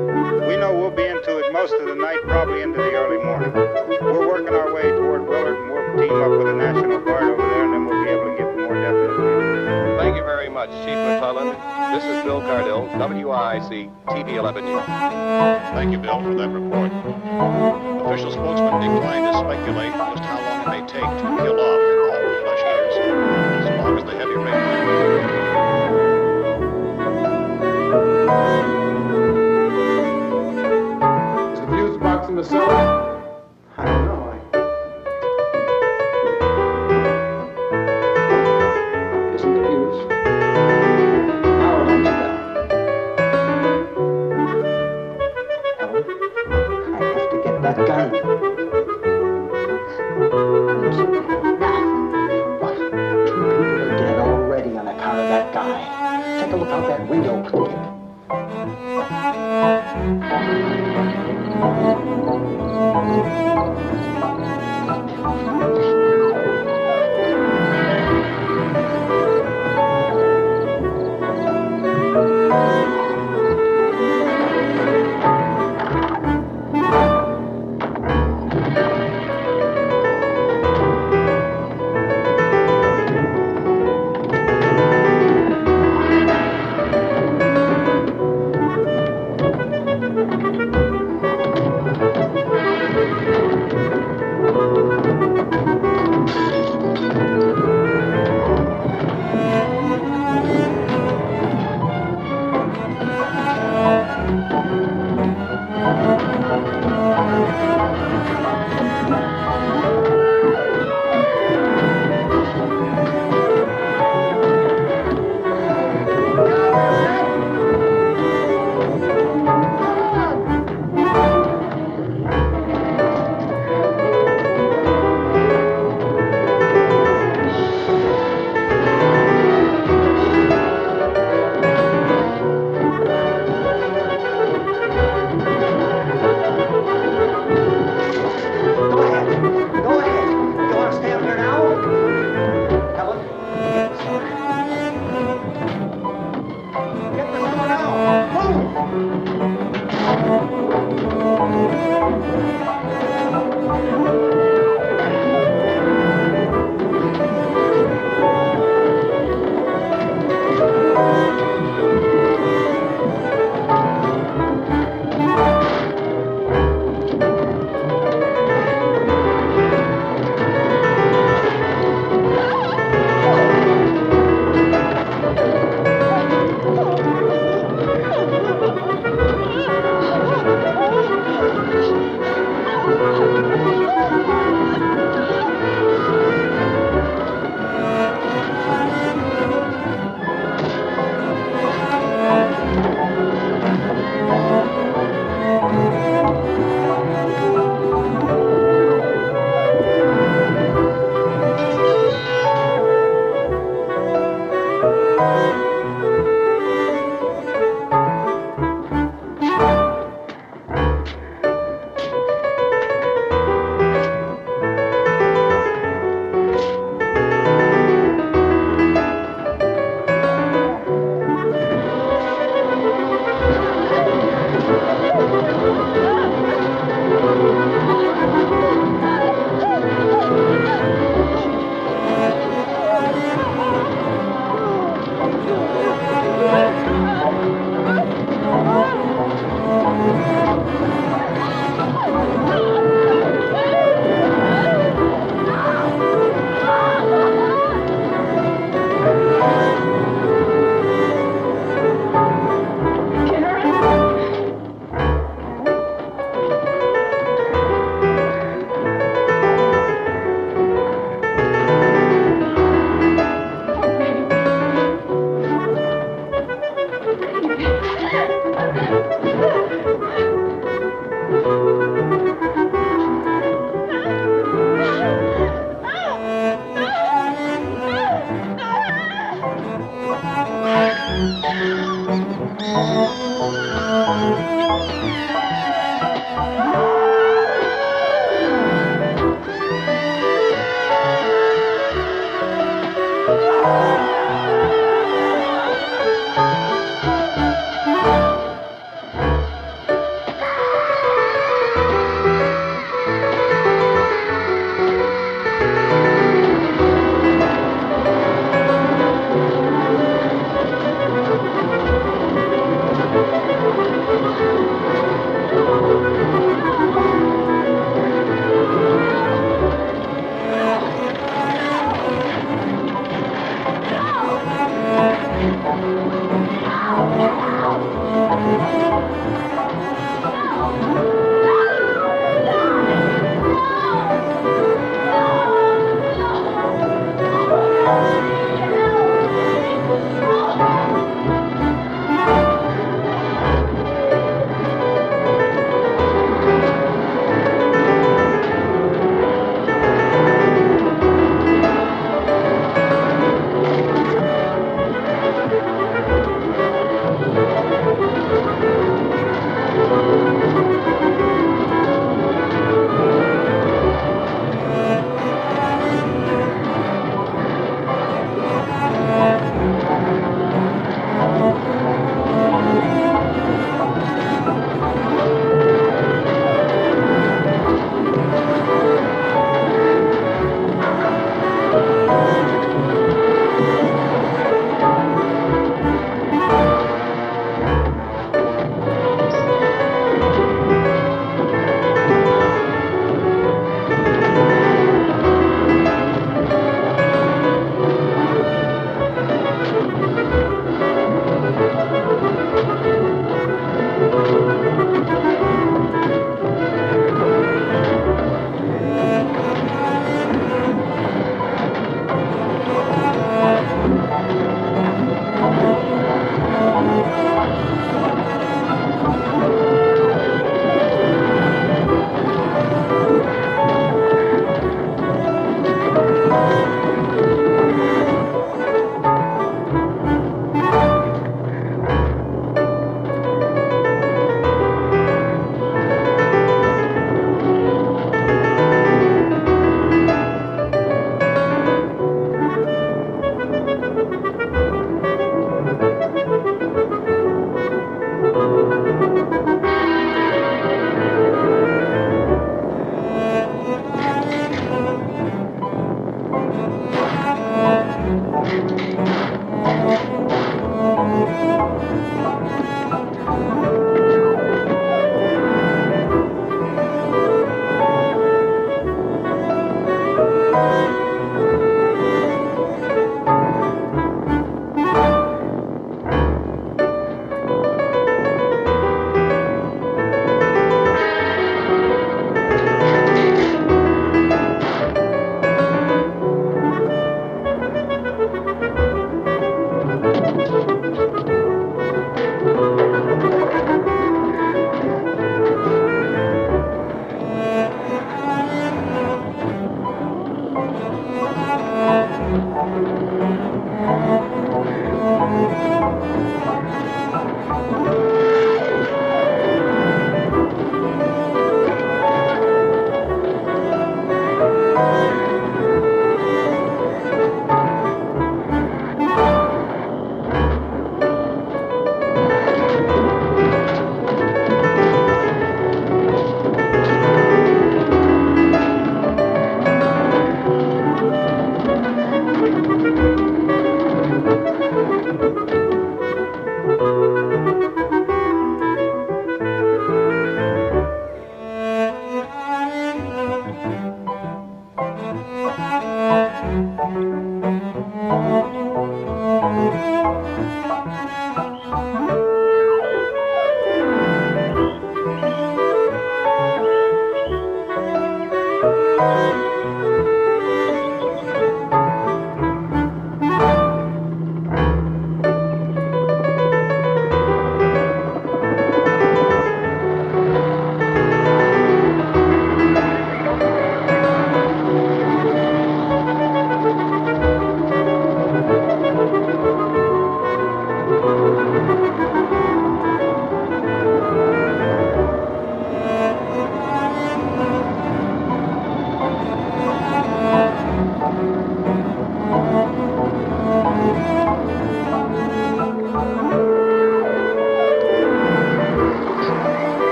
Speaker 2: We know we'll be into it most of the night, probably into the early morning. We're working our way toward Willard, and we'll team up with the National Guard over there, and then we'll be able to give more definite view. Thank you very much, Chief McClellan. This is Bill Cardell, WIC TV 11 News.
Speaker 3: Thank you, Bill, for that report. Official spokesman declined to speculate just how long it may take to kill off all the flesh eaters, so long as the heavy rain.
Speaker 4: Is the fuse box in the cellar?
Speaker 5: I don't know. Isn't the fuse? Power line's down. Ellen, I have to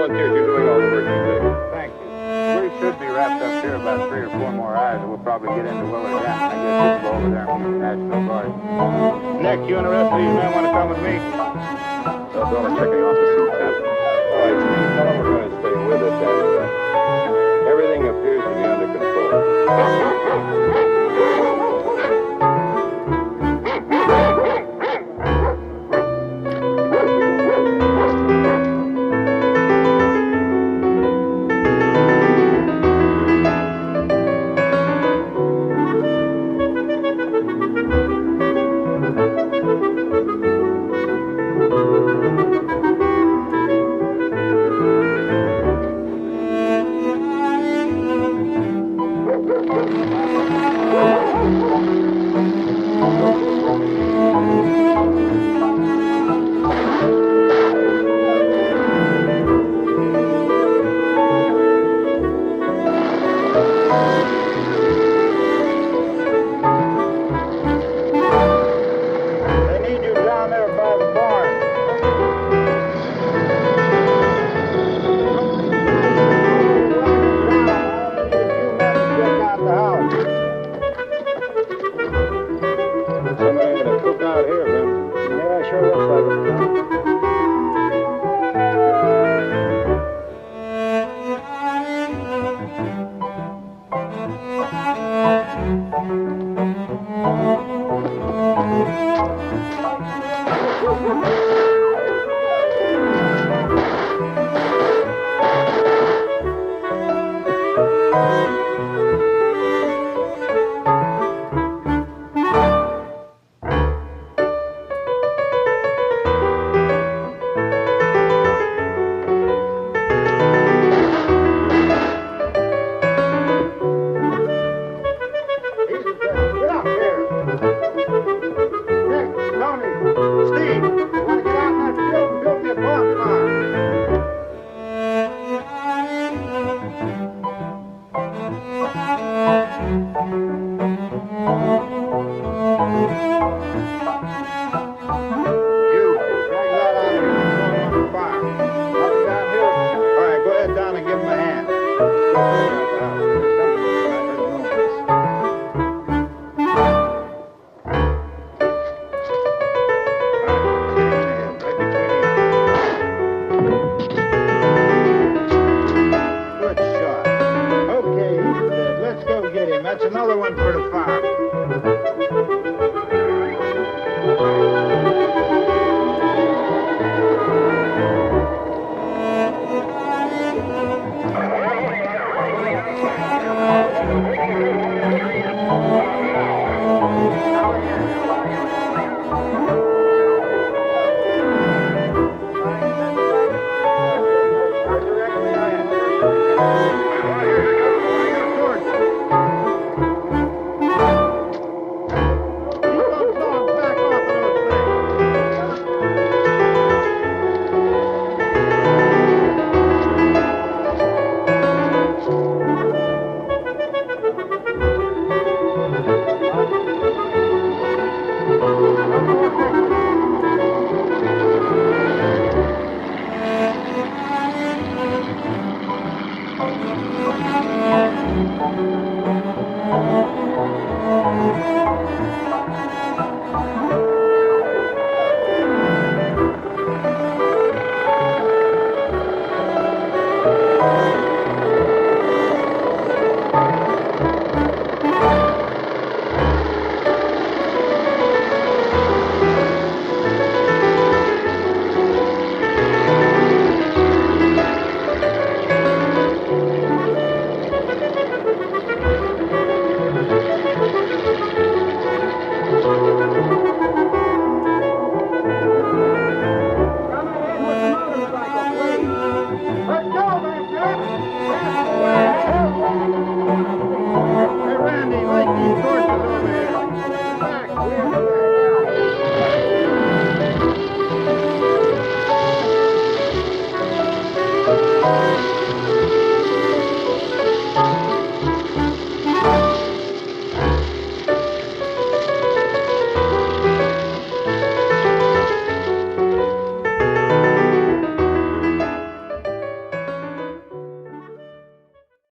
Speaker 9: volunteers. You're doing all the work you do. Thank you. We should be wrapped up here about 3 or 4 more hours, and we'll probably get into Willard Dam. I guess we can go over there and meet the National Guard. Nick, you and the rest of these men want to come with me?
Speaker 4: Bill, I'm checking off the suit, Captain.
Speaker 9: All right, Steve, tell them we're going to stay with us, and everything appears to be under control.
Speaker 8: Thank you.